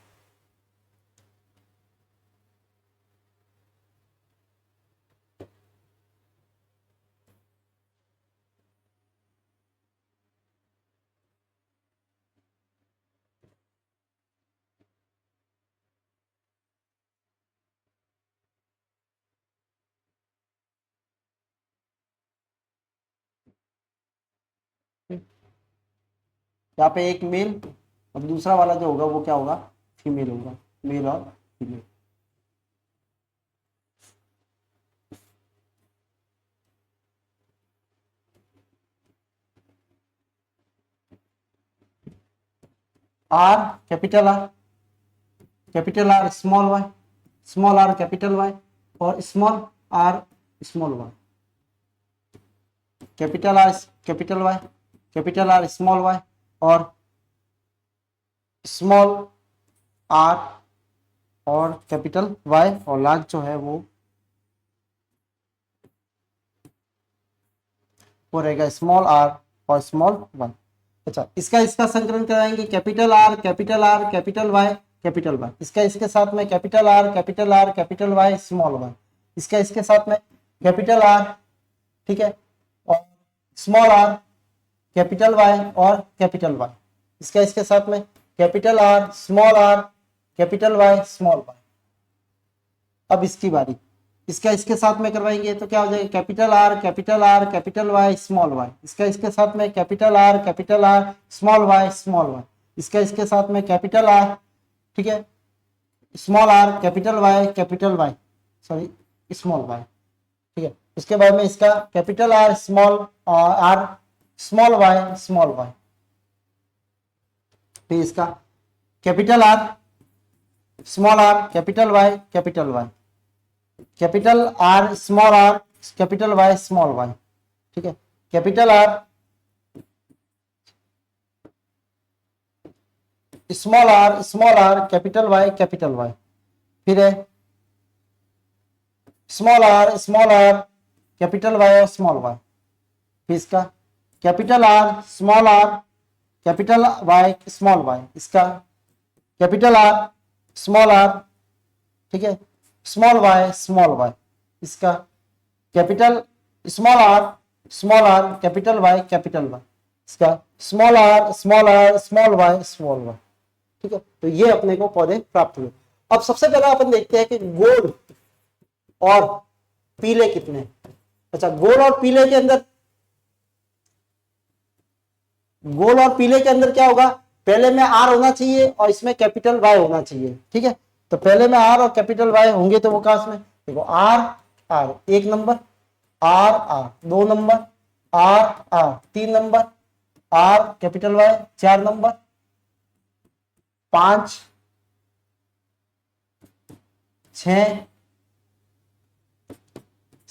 [SPEAKER 1] यहाँ पे एक मेल और दूसरा वाला जो होगा वो क्या होगा, फीमेल होगा, मेल और female. R capital R, capital R small Y, small R capital Y, और small R small Y, capital R capital Y, capital R small Y, और स्मॉल आर और कैपिटल वाई, और लास्ट जो है वो रहेगा स्मॉल आर और स्मॉल वाई। अच्छा, इसका इसका संकलन कराएंगे, capital R capital R capital Y capital Y, इसका इसके साथ में capital R capital Y small Y, इसका इसके साथ में कैपिटल आर, ठीक है, और स्मॉल आर कैपिटल वाई और कैपिटल वाई, इसका इसके साथ में capital R small R capital Y small Y. अब इसकी बारी, इसका इसके साथ में करवाएंगे तो क्या हो जाएगा, capital R capital Y small Y, इसका इसके साथ में कैपिटल आर स्मॉल वाई, इसका इसके साथ में कैपिटल आर, ठीक है, small R capital Y sorry small Y, ठीक है। इसके बाद में इसका कैपिटल आर स्मॉल वाई, फिर इसका capital R small R capital Y, capital R capital Y small Y, ठीक है, capital R small R capital Y, फिर है स्मॉल आर कैपिटल वाई और स्मॉल वाई, फिर इसका capital R capital Y small Y, इसका कैपिटल आर स्मॉल आर, ठीक है, स्मॉल वाई, इसका capital small R capital Y, इसका स्मॉल आर स्मॉल वाई, ठीक है। तो ये अपने को पौधे प्राप्त हुए। अब सबसे पहले अपन देखते हैं कि गोल और पीले कितने। अच्छा, गोल और पीले के अंदर क्या होगा, पहले में आर होना चाहिए और इसमें कैपिटल वाई होना चाहिए, ठीक है। तो पहले में आर और कैपिटल वाई होंगे तो वो काश में देखो R 1 number, R 2 number, R 3 number, R capital Y 4 number, 5 6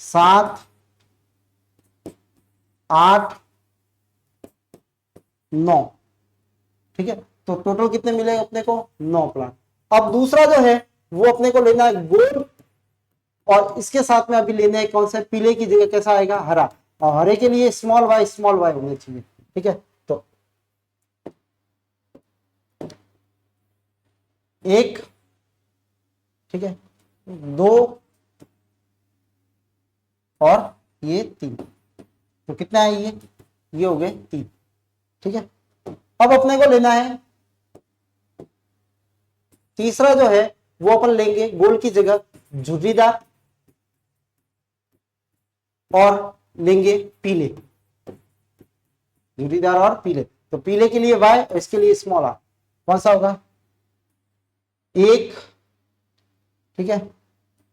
[SPEAKER 1] 7 8 9, ठीक है। तो टोटल कितने मिलेंगे अपने को, 9 प्लांट। अब दूसरा जो है वो अपने को लेना है गोल, और इसके साथ में अभी लेना है कौन सा, पीले की जगह कैसा आएगा, हरा, और हरे के लिए स्मॉल वाई होने चाहिए, ठीक है। तो 1, ठीक है, 2 और ये 3, तो कितना है ये हो गए 3, ठीक है। अब अपने को लेना है तीसरा जो है वो अपन लेंगे गोल की जगह झुर्रीदार, और लेंगे पीले, झुर्रीदार और पीले। तो पीले के लिए वाई और इसके लिए स्मॉल आर, कौन सा होगा, 1, ठीक है,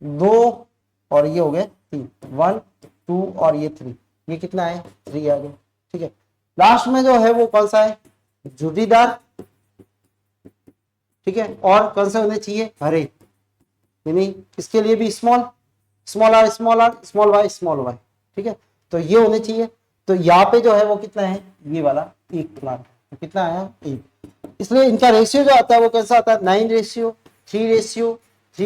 [SPEAKER 1] 2 और ये हो गए 3, 1 2 और ये 3, ये कितना है 3 आ गया, ठीक है। लास्ट में जो है वो कौन सा है, झुर्रीदार, ठीक है, और कौन सा होने चाहिए, हरे, यानी इसके लिए भी स्मॉल आर स्मॉल वाई, ठीक है। तो ये होने चाहिए। तो यहाँ पे जो है वो कितना है, ये वाला 1 प्लांट, तो कितना आया 1। इसलिए इनका रेशियो जो आता है वो कैसा आता है, 9:3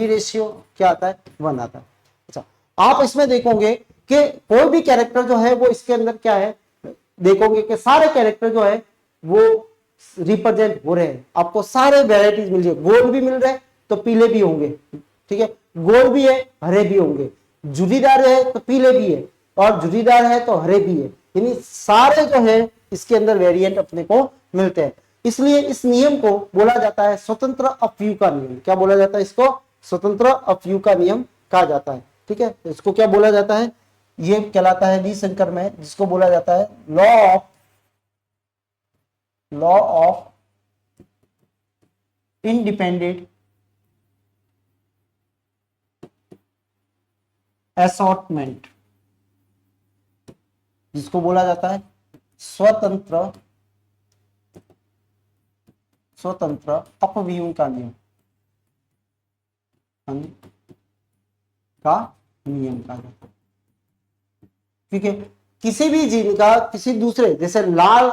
[SPEAKER 1] रेशियो क्या आता है, 1 आता है। अच्छा, आप इसमें देखोगे कि कोई भी कैरेक्टर जो है वो इसके अंदर क्या है, देखोगे कि सारे कैरेक्टर जो है वो रिप्रेजेंट हो रहे हैं, आपको सारे वेराइटीज मिल जाए, गोल्ड भी मिल रहे हैं तो पीले भी होंगे, ठीक है, गोल्ड भी है हरे भी होंगे, झुर्रीदार है तो पीले भी है, और झुर्रीदार है तो हरे भी है, यानी सारे जो है इसके अंदर वेरिएंट अपने को मिलते हैं। इसलिए इस नियम को बोला जाता है स्वतंत्र अपव्यू का नियम। क्या बोला जाता है इसको, स्वतंत्र अपव्यू का नियम कहा जाता है, ठीक है। इसको क्या बोला जाता है, ये कहलाता है ली शंकर में, जिसको बोला जाता है लॉ ऑफ इंडिपेंडेंट असॉर्टमेंट, जिसको बोला जाता है स्वतंत्र स्वतंत्र अपव्यूह का नियम, का नियम कहा जाता है। ठीक है, किसी भी जीन का किसी दूसरे, जैसे लाल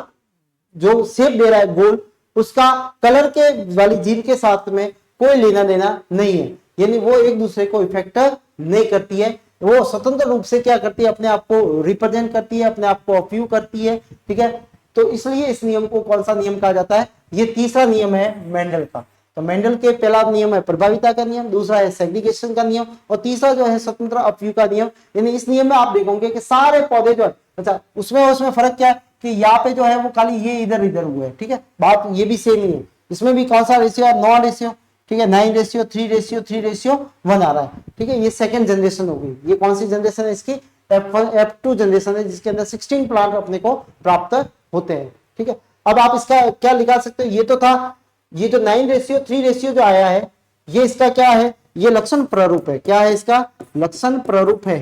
[SPEAKER 1] जो शेप दे रहा है गोल, उसका कलर के वाली जीन के साथ में कोई लेना देना नहीं है, यानी वो एक दूसरे को इफेक्ट नहीं करती है, वो स्वतंत्र रूप से क्या करती है, अपने आप को रिप्रेजेंट करती है, अपने आप को अपव्यू करती है। ठीक है, तो इसलिए इस नियम को कौन सा नियम कहा जाता है, ये तीसरा नियम है मेंडल का। तो मेंडल के पहला नियम है प्रभाविता का नियम, दूसरा है सेग्रीगेशन का नियम, और तीसरा जो है स्वतंत्र अपव्यू का नियम। यानी इस नियम में आप देखोगे कि सारे पौधे जो है, अच्छा उसमें फर्क क्या है कि यहाँ पे जो है वो खाली ये इधर इधर हुए है। ठीक है, बात ये भी सेम ही है, इसमें भी कौन सा रेशियो है, 9 रेशियो। ठीक है, 9:3:3:1 आ रहा है। ठीक है, ये सेकंड जनरेशन हो गई। ये कौन सी जनरेशन है इसकी, F2 जनरेशन है, जिसके अंदर 16 प्लांट अपने को प्राप्त होते हैं। ठीक है, अब आप इसका क्या निकाल सकते हो, ये तो था, ये जो 9:3 जो आया है, ये इसका क्या है, ये लक्षण प्रारूप है। क्या है इसका, लक्षण प्रारूप है।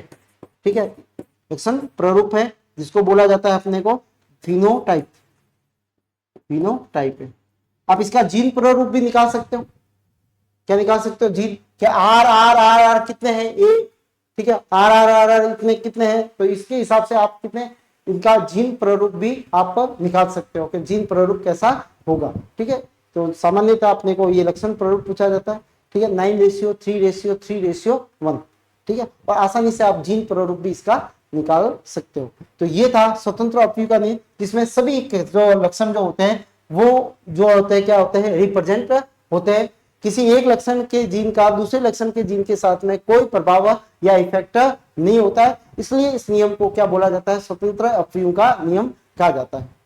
[SPEAKER 1] ठीक है, लक्षण प्रारूप है, जिसको बोला जाता है अपने को फिनोटाइप, फिनोटाइप है। आप इसका जीन प्रारूप भी निकाल सकते हो। क्या निकाल सकते हो, जीन, क्या आर आर आर आर कितने हैं, ए, ठीक है, आर आर आर आर इतने कितने हैं, तो इसके हिसाब से आप कितने, इनका जीन प्रारूप भी आप निकाल सकते हो कि जीन प्रारूप कैसा होगा। ठीक है, तो सामान्यतः अपने को ये लक्षण प्रारूप पूछा जाता है। ठीक है, 9:3:3:1। ठीक है, और आसानी से आप जीन प्रारूप भी इसका निकाल सकते हो। तो ये था स्वतंत्र अपव्यू का नियम, जिसमें सभी जो लक्षण जो होते हैं वो जो होते हैं क्या होते हैं, रिप्रेजेंट होते हैं। किसी एक लक्षण के जीन का दूसरे लक्षण के जीन के साथ में कोई प्रभाव या इफेक्ट नहीं होता है, इसलिए इस नियम को क्या बोला जाता है, स्वतंत्र अपव्यू का नियम कहा जाता है।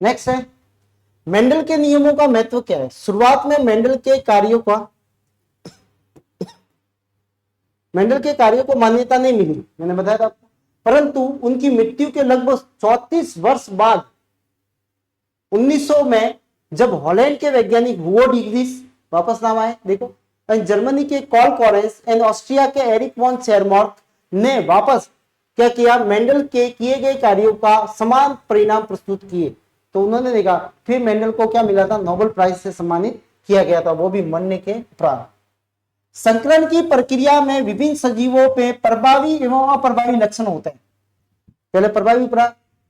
[SPEAKER 1] नेक्स्ट है मेंडल के नियमों का महत्व क्या है। शुरुआत में मेंडल के कार्यों को मान्यता नहीं मिली, मैंने बताया था आपको, परंतु उनकी मृत्यु के लगभग 34 वर्ष बाद 1900 में जब हॉलैंड के वैज्ञानिक हुओ डिग्रीस, वापस नाम आए देखो, जर्मनी के कॉल कॉरेंस एंड ऑस्ट्रिया के एरिक वॉन शेरमॉर्क ने वापस क्या किया, मेंडल के किए गए कार्यों का समान परिणाम प्रस्तुत किए। तो उन्होंने देखा, फिर मेंडल को क्या मिला था, नोबेल प्राइज से सम्मानित किया गया था, वो भी मरने के उपरांत। संकरण की प्रक्रिया में विभिन्न सजीवों पे प्रभावी एवं अप्रभावी लक्षण होते हैं। पहले प्रभावी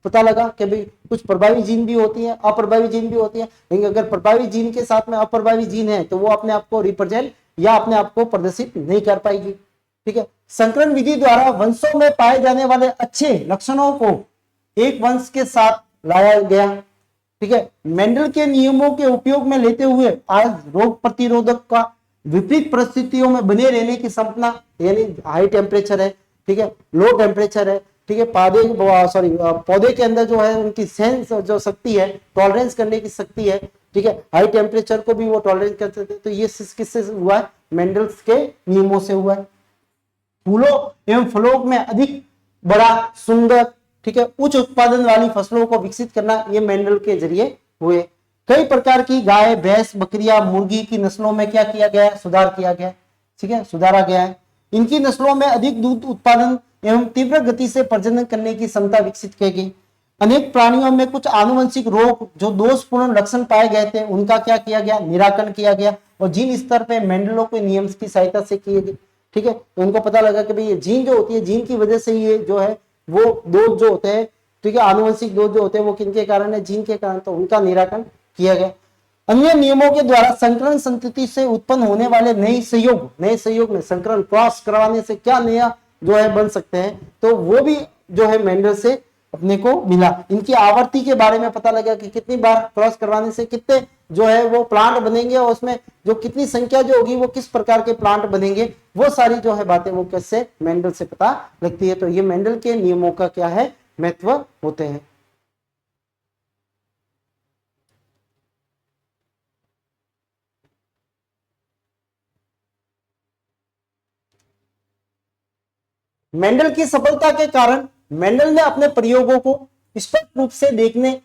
[SPEAKER 1] पता लगा कि भाई कुछ प्रभावी जीन भी होती है, अप्रभावी जीन भी होती है, लेकिन अगर प्रभावी जीन के साथ में अप्रभावी जीन है तो वो अपने आप को रिप्रेजेंट या अपने आप को प्रदर्शित नहीं कर पाएगी। ठीक है, संकरण विधि द्वारा वंशों में पाए जाने वाले अच्छे लक्षणों को एक वंश के साथ लाया गया। ठीक है, मेंडल के नियमों के उपयोग में लेते हुए आज रोग प्रतिरोधक का विपरीत परिस्थितियों में बने रहने की क्षमता, यानी हाई टेम्परेचर है, ठीक है, लो टेम्परेचर है, ठीक है, पौधे के अंदर जो है उनकी सेंस जो शक्ति है, टॉलरेंस करने की शक्ति है, ठीक है, हाई टेम्परेचर को भी वो टॉलरेंस करते थे। तो ये किससे हुआ है, मेंडल्स के नियमों से हुआ है। फूलों एवं फलों में अधिक बड़ा, सुंदर, ठीक है, उच्च उत्पादन वाली फसलों को विकसित करना ये मेंडल के जरिए हुए। कई प्रकार की गाय, भैंस, बकरियां, मुर्गी की नस्लों में क्या किया गया है, सुधार किया गया है। ठीक है, सुधारा गया है। इनकी नस्लों में अधिक दूध उत्पादन एवं तीव्र गति से प्रजनन करने की क्षमता विकसित की गई। अनेक प्राणियों में कुछ आनुवंशिक रोग जो दोषपूर्ण लक्षण पाए गए थे, उनका क्या किया गया, निराकरण किया गया, और जीन स्तर पे मेंडलों के नियम की सहायता से किए गए। ठीक है, तो उनको पता लगा कि भाई ये जीन जो होती है, जीन की वजह से ये जो है वो दोष जो होते हैं, ठीक है, आनुवंशिक दोष जो होते हैं वो किनके कारण है, जीन के कारण, तो उनका निराकरण किया गया। अन्य नियमों के द्वारा संकरण संतति से उत्पन्न होने वाले नए संयोग में संकरण क्रॉस करवाने से क्या नया जो है बन सकते हैं, तो वो भी जो है मेंडल से अपने को मिला। इनकी आवर्ती के बारे में पता लगा कि कितनी बार क्रॉस करवाने से कितने जो है वो प्लांट बनेंगे, और उसमें जो कितनी संख्या जो होगी वो किस प्रकार के प्लांट बनेंगे, वो सारी जो है बातें वो कैसे मेंडल से पता लगती है। तो ये मेंडल के नियमों का क्या है, महत्व होते हैं। मेंडल की सफलता के कारण मेंडल ने अपने प्रयोगों को स्पष्ट रूप से देखने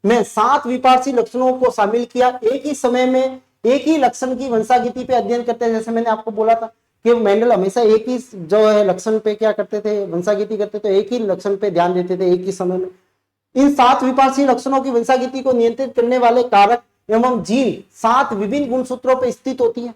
[SPEAKER 1] में 7 विपार्सी लक्षणों को शामिल किया। एक ही समय में एक ही लक्षण की वंशागति पे अध्ययन करते हैं। जैसे मैंने आपको बोला था कि मेंडल हमेशा एक ही जो है लक्षण पे क्या करते थे, वंशागति करते थे, एक ही लक्षण पे ध्यान देते थे एक ही समय में। इन 7 विपार्सी लक्षणों की वंशागति को नियंत्रित करने वाले कारक एवं जीन 7 विभिन्न गुणसूत्रों पर स्थित होती है।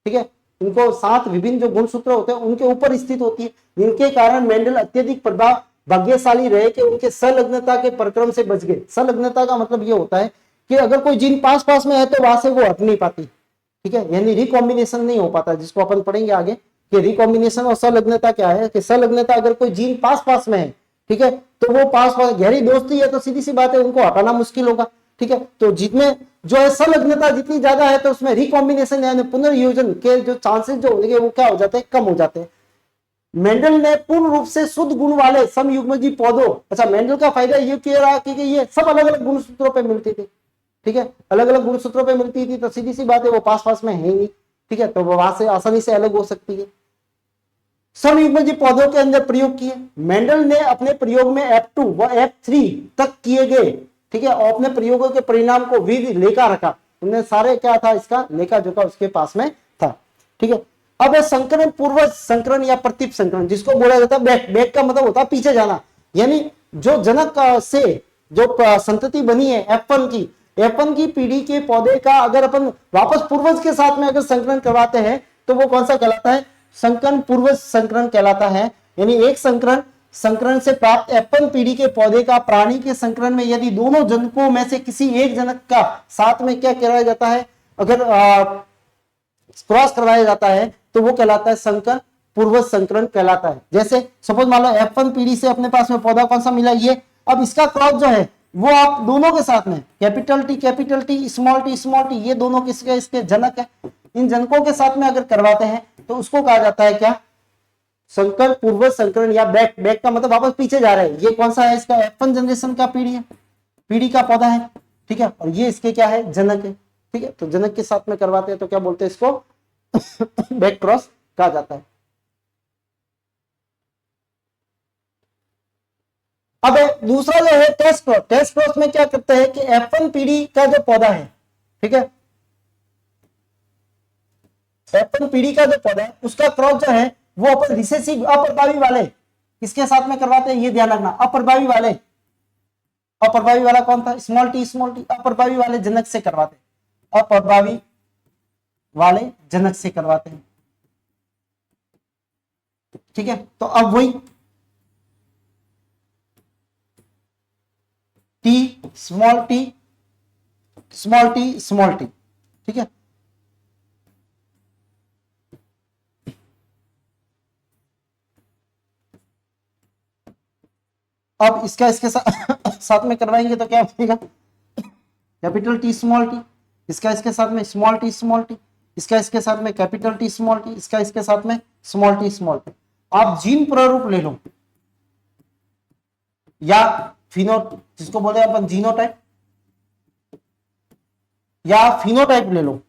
[SPEAKER 1] ठीक है, इनको 7 विभिन्न जो गुणसूत्र होते हैं उनके ऊपर स्थित होती है, जिनके कारण मेंडल अत्यधिक प्रभाव भाग्यशाली रहे कि उनके संलग्नता के प्रक्रम से बच गए। संलग्नता का मतलब ये होता है कि अगर कोई जीन पास पास में है तो वहां से वो हट नहीं पाती। ठीक है, यानी रिकॉम्बिनेशन नहीं हो पाता, जिसको अपन पढ़ेंगे आगे कि रिकॉम्बिनेशन और संलग्नता क्या है। कि संलग्नता अगर कोई जीन पास पास में है, ठीक है, तो वो पास पास गहरी दोस्ती है तो सीधी सी बात है उनको हटाना मुश्किल होगा। ठीक है, तो जितने जो है संलग्नता जितनी ज्यादा है तो उसमें रिकॉम्बिनेशन यानी पुनर्योजन के जो चांसेस जो होंगे वो क्या हो जाते हैं, कम हो जाते हैं। मेंडल ने पूर्ण रूप से शुद्ध गुण वाले समयुग्मजी पौधों, अच्छा मेंडल का फायदा ये किया रहा कि ये सब अलग अलग गुणसूत्रों पे मिलती थी। ठीक है, अलग अलग गुणसूत्रों पे मिलती थी तो सीधी सी बात है वो पास पास में है नहीं। ठीक है, तो वहां से आसानी से अलग हो सकती है। समयुग्मजी पौधों के अंदर प्रयोग किए। मेंडल ने अपने प्रयोग में F2 व F3 तक किए गए, ठीक है, और अपने प्रयोगों के परिणाम को भी लेकर रखा। उन्हें सारे क्या था, इसका लेखा जोखा उसके पास में था। ठीक है, अब संकरण पूर्वज संकरण या प्रतीप संकरण जिसको बोला जाता है बैक, बैक का मतलब होता है पीछे जाना, यानी जो जनक से जो संतति बनी है F1 की पीढ़ी के पौधे का अगर अपन वापस पूर्वज के साथ में अगर संकरण करवाते हैं तो वो कौन सा कहलाता है, संकरण पूर्वज संकरण कहलाता है। यानी एक संकरण से प्राप्त F1 पीढ़ी के पौधे का प्राणी के संकरण में यदि दोनों जनकों में से किसी एक जनक का साथ में क्या कराया जाता है, अगर क्रॉस करवाया जाता है तो वो कहलाता है संकरण पूर्वज संकरण कहलाता है। जैसे सपोज मान लो F1 पीढ़ी से अपने पास में पौधा कौन सा मिला, ये, अब इसका क्रॉस जो है वो आप दोनों के साथ में कैपिटल टी स्मॉल टी ये दोनों किसके इसके जनक है, इन जनकों के साथ में अगर करवाते हैं तो उसको कहा जाता है क्या, संकर पूर्वज संकरण या बैक, बैक का मतलब वापस पीछे जा रहे हैं। ये कौन सा है, इसका F1 जनरेशन का पीढ़ी का पौधा है। ठीक है, और ये इसके क्या है, जनक है। ठीक है, तो जनक के साथ में करवाते हैं तो क्या बोलते हैं इसको बैक क्रॉस कहा जाता है। अब दूसरा जो है टेस्ट क्रॉस। टेस्ट क्रॉस में क्या करते हैं कि F1 पीढ़ी का जो पौधा है, ठीक है, F1 पीढ़ी का जो पौधा है उसका क्रॉस जो है वो अपन रिसेसिव अप्रभावी वाले किसके साथ में करवाते हैं, ये ध्यान रखना, अप्रभावी वाला कौन था, स्मॉल टी अप्रभावी वाले जनक से करवाते हैं, अप्रभावी वाले जनक से करवाते हैं। ठीक है, तो अब वही टी स्मॉल टी, ठीक है, अब इसका इसके साथ में करवाएंगे तो क्या बनेगा, कैपिटल टी स्मॉल टी, इसका इसके साथ में स्मॉल टी, इसका इसके साथ में कैपिटल टी स्मॉल टी, इसका इसके साथ में स्मॉल टी। आप जीन प्रारूप ले लो या फिनो, जिसको बोलते हैं अपन जीनोटाइप या फिनोटाइप ले लो,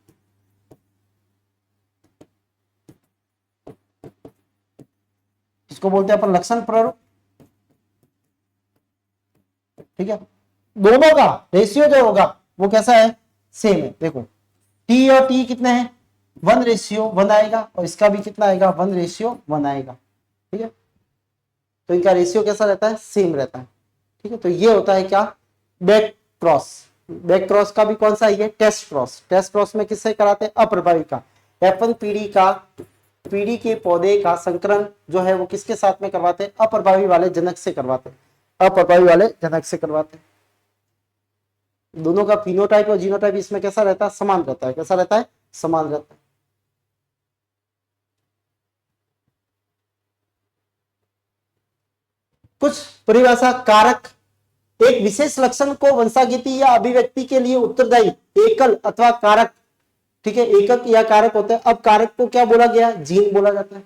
[SPEAKER 1] जिसको बोलते हैं अपन लक्षण प्रारूप। ठीक है, दोनों का रेशियो जो होगा वो कैसा है, सेम है। देखो टी और टी कितने हैं, 1:1 आएगा, और इसका भी कितना आएगा, 1:1 आएगा। ठीक है, तो इनका रेशियो कैसा रहता है, सेम रहता है। ठीक है, तो ये होता है क्या, बैक क्रॉस। बैक क्रॉस का भी कौन सा है, टेस्ट क्रॉस। टेस्ट क्रॉस में किससे कराते हैं, अप्रभावी का। F1 पीढ़ी के पौधे का संकरण जो है वो किसके साथ में करवाते हैं, अप्रभावी वाले जनक से करवाते हैं, दोनों का फिनोटाइप और जीनोटाइप इसमें कैसा रहता है, समान रहता है। कैसा रहता है, समान रहता है। कुछ परिभाषा कारक एक विशेष लक्षण को वंशागति या अभिव्यक्ति के लिए उत्तरदायी एकल अथवा कारक, ठीक है, एकक या कारक होते हैं। अब कारक को क्या बोला गया, जीन बोला जाता है।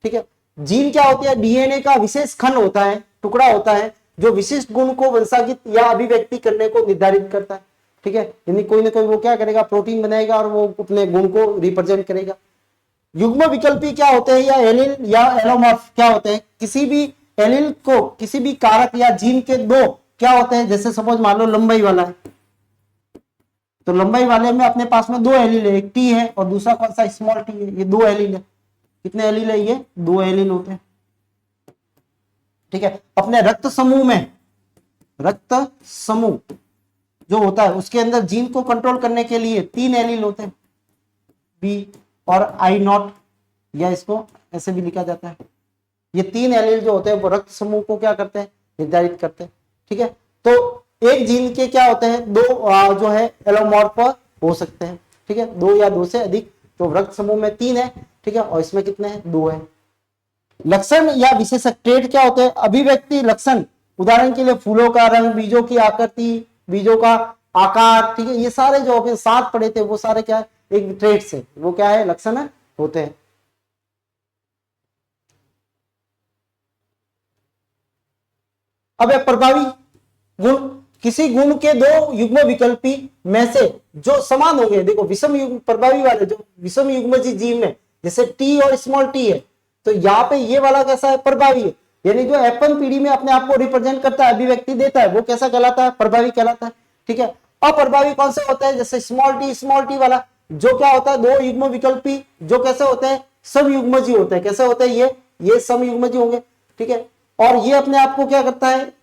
[SPEAKER 1] ठीक है, जीन क्या होती है, डीएनए का विशेष खंड होता है, टुकड़ा होता है जो विशिष्ट गुण को वंशागित या अभिव्यक्ति करने को निर्धारित करता है। ठीक है, यानी कोई ना कोई वो क्या करेगा, प्रोटीन बनाएगा और वो अपने गुण को रिप्रेजेंट करेगा। युग्म विकल्पी क्या होते हैं, या एलील या एलोमॉर्फ क्या होते हैं, किसी भी एलील को, किसी भी कारक या जीन के दो क्या होते हैं, जैसे सपोज मान लो लंबाई वाला है, तो लंबाई वाले में अपने पास में दो एलील है, एक टी है और दूसरा कौन सा, स्मॉल टी है, ये दो एलील है। कितने एलील है, ये दो एलील होते हैं। ठीक है, अपने रक्त समूह में, रक्त समूह जो होता है उसके अंदर जीन को कंट्रोल करने के लिए तीन एलील होते हैं, बी और आई नॉट, या इसको ऐसे भी लिखा जाता है। ये तीन एलील जो होते हैं वो रक्त समूह को क्या करते हैं, निर्धारित करते हैं। ठीक है, तो एक जीन के क्या होते हैं, दो जो है एलोमॉर्फ हो सकते हैं। ठीक है, दो या दो से अधिक, तो रक्त समूह में तीन है। ठीक है, और इसमें कितने हैं, दो है। लक्षण या विशेषक ट्रेड क्या होते हैं, अभिव्यक्ति लक्षण, उदाहरण के लिए फूलों का रंग, बीजों की आकृति, बीजों का आकार। ठीक है, ये सारे जो अभी साथ पढ़े थे वो सारे क्या है, एक ट्रेड से, वो क्या है, लक्षण होते हैं। अब एक प्रभावी गुण, किसी गुण के दो युग्म विकल्पी में से जो समान होंगे, देखो विषम युग्म प्रभावी वाले जो विषम युग्मजी जीव में, जैसे टी और स्मॉल टी है, तो यहाँ पे ये वाला कैसा है, प्रभावी है, यानी जो F1 पीढ़ी में अपने आप को रिप्रेजेंट करता है, अभिव्यक्ति देता है, वो कैसा कहलाता है, प्रभावी कहलाता है। ठीक है, अप्रभावी कौन से होता है, जैसे स्मॉल टी वाला, जो क्या होता है, दो युग्म विकल्पी जो कैसे होते हैं, समयुग्मजी होते हैं। कैसे होते हैं ये समयुग्मजी होंगे। ठीक है, और ये अपने आप को क्या करता है,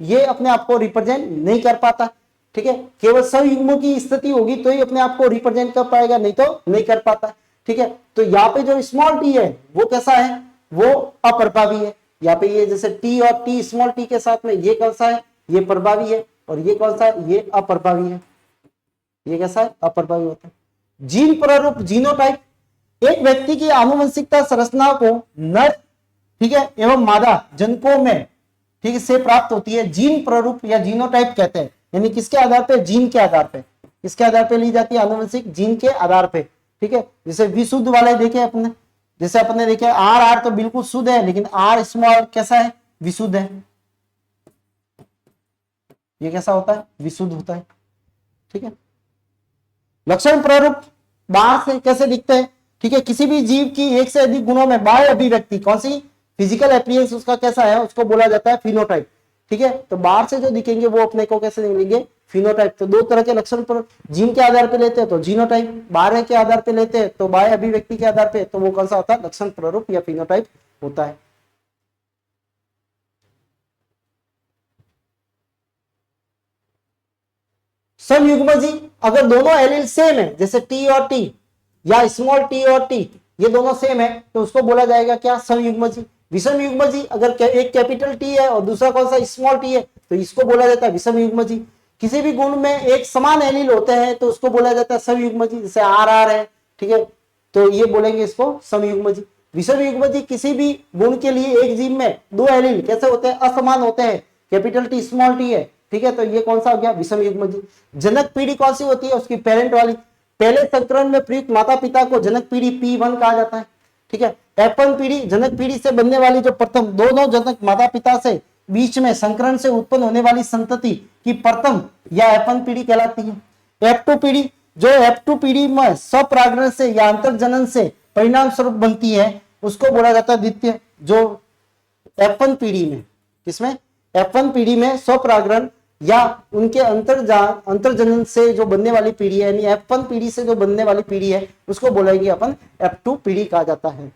[SPEAKER 1] ये अपने आप को रिप्रेजेंट नहीं कर पाता। ठीक है, केवल संयुग्मों की स्थिति होगी तो ही अपने आप को रिप्रेजेंट कर पाएगा, नहीं तो नहीं कर पाता। ठीक है, तो यहाँ पे जो स्मॉल टी है वो कैसा है, वो अप्रभावी है। यहाँ पे ये जैसे टी और टी स्मॉल टी के साथ में ये कौन सा है, ये प्रभावी है, और ये कौन सा है, ये अप्रभावी है। ये कैसा है, अप्रभावी होता है। जीन प्रारूप, जीनोटाइप, एक व्यक्ति की आनुवंशिकता संरचना को नर, ठीक है, एवं मादा जनकों में, ठीक से प्राप्त होती है। जीन प्रारूप या जीनोटाइप कहते हैं, यानी किसके आधार पे, जीन के आधार पे, किसके आधार पे ली जाती है, आनुवंशिक जीन के आधार पे। ठीक है, जैसे विशुद्ध वाले देखे अपने, जैसे अपने देखे आर तो बिल्कुल शुद्ध है, लेकिन आर स्मॉल कैसा है, विशुद्ध है। ये कैसा होता है, विशुद्ध होता है। ठीक है, लक्षण प्रारूप बाहर से कैसे दिखते हैं। ठीक है, किसी भी जीव की एक से अधिक गुणों में बाह्य अभिव्यक्ति, कौन सी, फिजिकल अपीयरेंस उसका कैसा है, उसको बोला जाता है फिनोटाइप। ठीक है, तो बाहर से जो दिखेंगे वो अपने को कैसे मिलेंगे, फिनोटाइप। तो दो तरह के लक्षण पर जीन के आधार पे लेते हैं तो जीनोटाइप, बाहर के आधार पे लेते हैं तो बाह्य अभिव्यक्ति के आधार पे, तो वो कौन सा होता है, लक्षण प्रारूप या फिनोटाइप होता है। समयुग्मजी, अगर दोनों एलील सेम है, जैसे टी और टी या स्मॉल टी और टी, ये दोनों सेम है, तो उसको बोला जाएगा क्या, समयुग्मजी। विषम युग्मजी, अगर एक कैपिटल टी है और दूसरा कौन सा स्मॉल टी है, तो इसको बोला जाता है विषम युग्मजी। किसी भी गुण में एक समान एलील होते हैं तो उसको बोला जाता है समयुग्मजी, जैसे आर है। ठीक है, तो ये बोलेंगे इसको समयुग्मजी। विषम युग्मजी, किसी भी गुण के लिए एक जीव में दो एलील कैसे होते हैं, असमान होते हैं, कैपिटल टी स्मॉल टी है। ठीक है, तो ये कौन सा हो गया, विषम युग्मजी। जनक पीढ़ी कौन सी होती है, उसकी पेरेंट वाली, पहले संकरण में प्रयुक्त माता पिता को जनक पीढ़ी P1 कहा जाता है। ठीक है, F1 पीढ़ी, जनक पीढ़ी से बनने वाली जो प्रथम दोनों जनक माता पिता से बीच में संकरण से उत्पन्न होने वाली संतति की प्रथम या F1 पीढ़ी कहलाती है। F2 पीढ़ी, जो F2 पीढ़ी में स्वपरागण से या अंतर्जनन से परिणाम स्वरूप बनती है, उसको बोला जाता है द्वितीय। जो F1 पीढ़ी में, किसमें, F1 पीढ़ी में स्वपरागण या उनके अंतर्जनन से जो बनने वाली पीढ़ी है, यानी F1 पीढ़ी से जो बनने वाली पीढ़ी है, उसको बोलेंगे अपन F2 पीढ़ी कहा जाता है।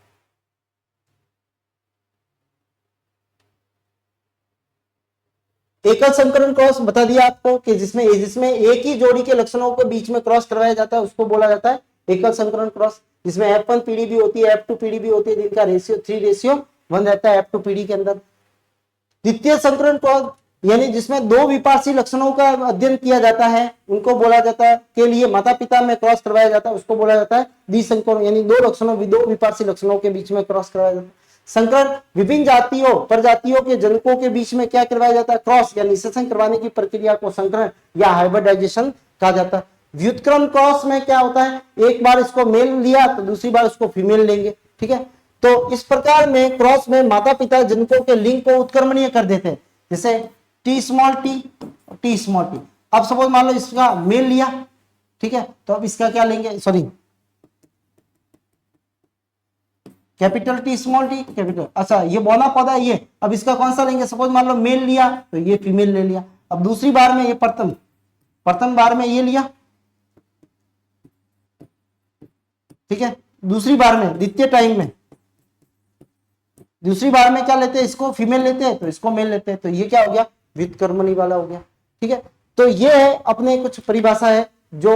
[SPEAKER 1] एकल संकरण क्रॉस बता दिया आपको कि जिसमें एक ही जोड़ी के लक्षणों को बीच में क्रॉस करवाया जाता है, उसको बोला जाता है एकल संकरण क्रॉस, जिसमें F1 पीढ़ी भी होती है, F2 पीढ़ी भी होती है, जिनका रेशियो 3:1 रहता है F2 पीढ़ी के अंदर। द्वितीय संकरण क्रॉस, यानी जिसमें दो विपार्षी लक्षणों का अध्ययन किया जाता है, उनको बोला जाता है, के लिए माता पिता में क्रॉस करवाया जाता है, उसको बोला जाता है द्विसंकरण, यानी दो विपार्षी लक्षणों के बीच में क्रॉस करवाया जाता है। संकरण, विभिन्न जातियों प्रजातियों के जनकों के बीच में क्या करवाया जाता है, क्रॉस या निषेचन करवाने की प्रक्रिया को संकरण या हाइब्रिडाइजेशन कहा जाता है। व्युत्क्रम क्रॉस में क्या होता है, एक बार इसको मेल लिया तो दूसरी बार उसको फीमेल लेंगे। ठीक है, तो इस प्रकार में क्रॉस में माता पिता जनकों के लिंग को उत्क्रमणीय कर देते हैं, जैसे टी स्मॉल टी। अब सपोज मान लो इसका मेल लिया, ठीक है, तो अब इसका क्या लेंगे, sorry capital T small T capital. अच्छा ये बौना पौधा है ये, अब इसका कौन सा लेंगे, सपोज मान लो मेल लिया तो ये फीमेल ले लिया। अब दूसरी बार में ये प्रथम प्रथम बार में ये लिया, ठीक है। दूसरी बार में द्वितीय टाइम में, दूसरी बार में क्या लेते हैं, इसको फीमेल लेते हैं तो इसको मेल लेते हैं, तो ये क्या हो गया, व्युत्क्रमणि वाला हो गया, ठीक है। तो ये है अपने कुछ परिभाषा है जो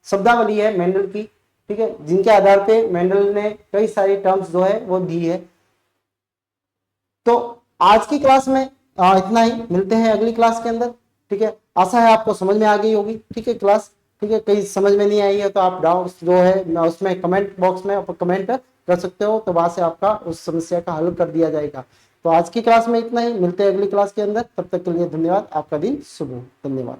[SPEAKER 1] शब्दावली है मेंडल की, ठीक है, जिनके आधार पे मेंडल ने कई सारी टर्म्स जो है वो दी है। तो आज की क्लास में इतना ही, मिलते हैं अगली क्लास के अंदर, ठीक है। आशा है आपको समझ में आ गई होगी, ठीक है क्लास, ठीक है। कहीं समझ में नहीं आई है तो आप डाउट्स जो है उसमें कमेंट बॉक्स में आप कमेंट कर सकते हो, तो वहां से आपका उस समस्या का हल कर दिया जाएगा। तो आज की क्लास में इतना ही, मिलते हैं अगली क्लास के अंदर, तब तक के लिए धन्यवाद, आपका दिन शुभ हो, धन्यवाद।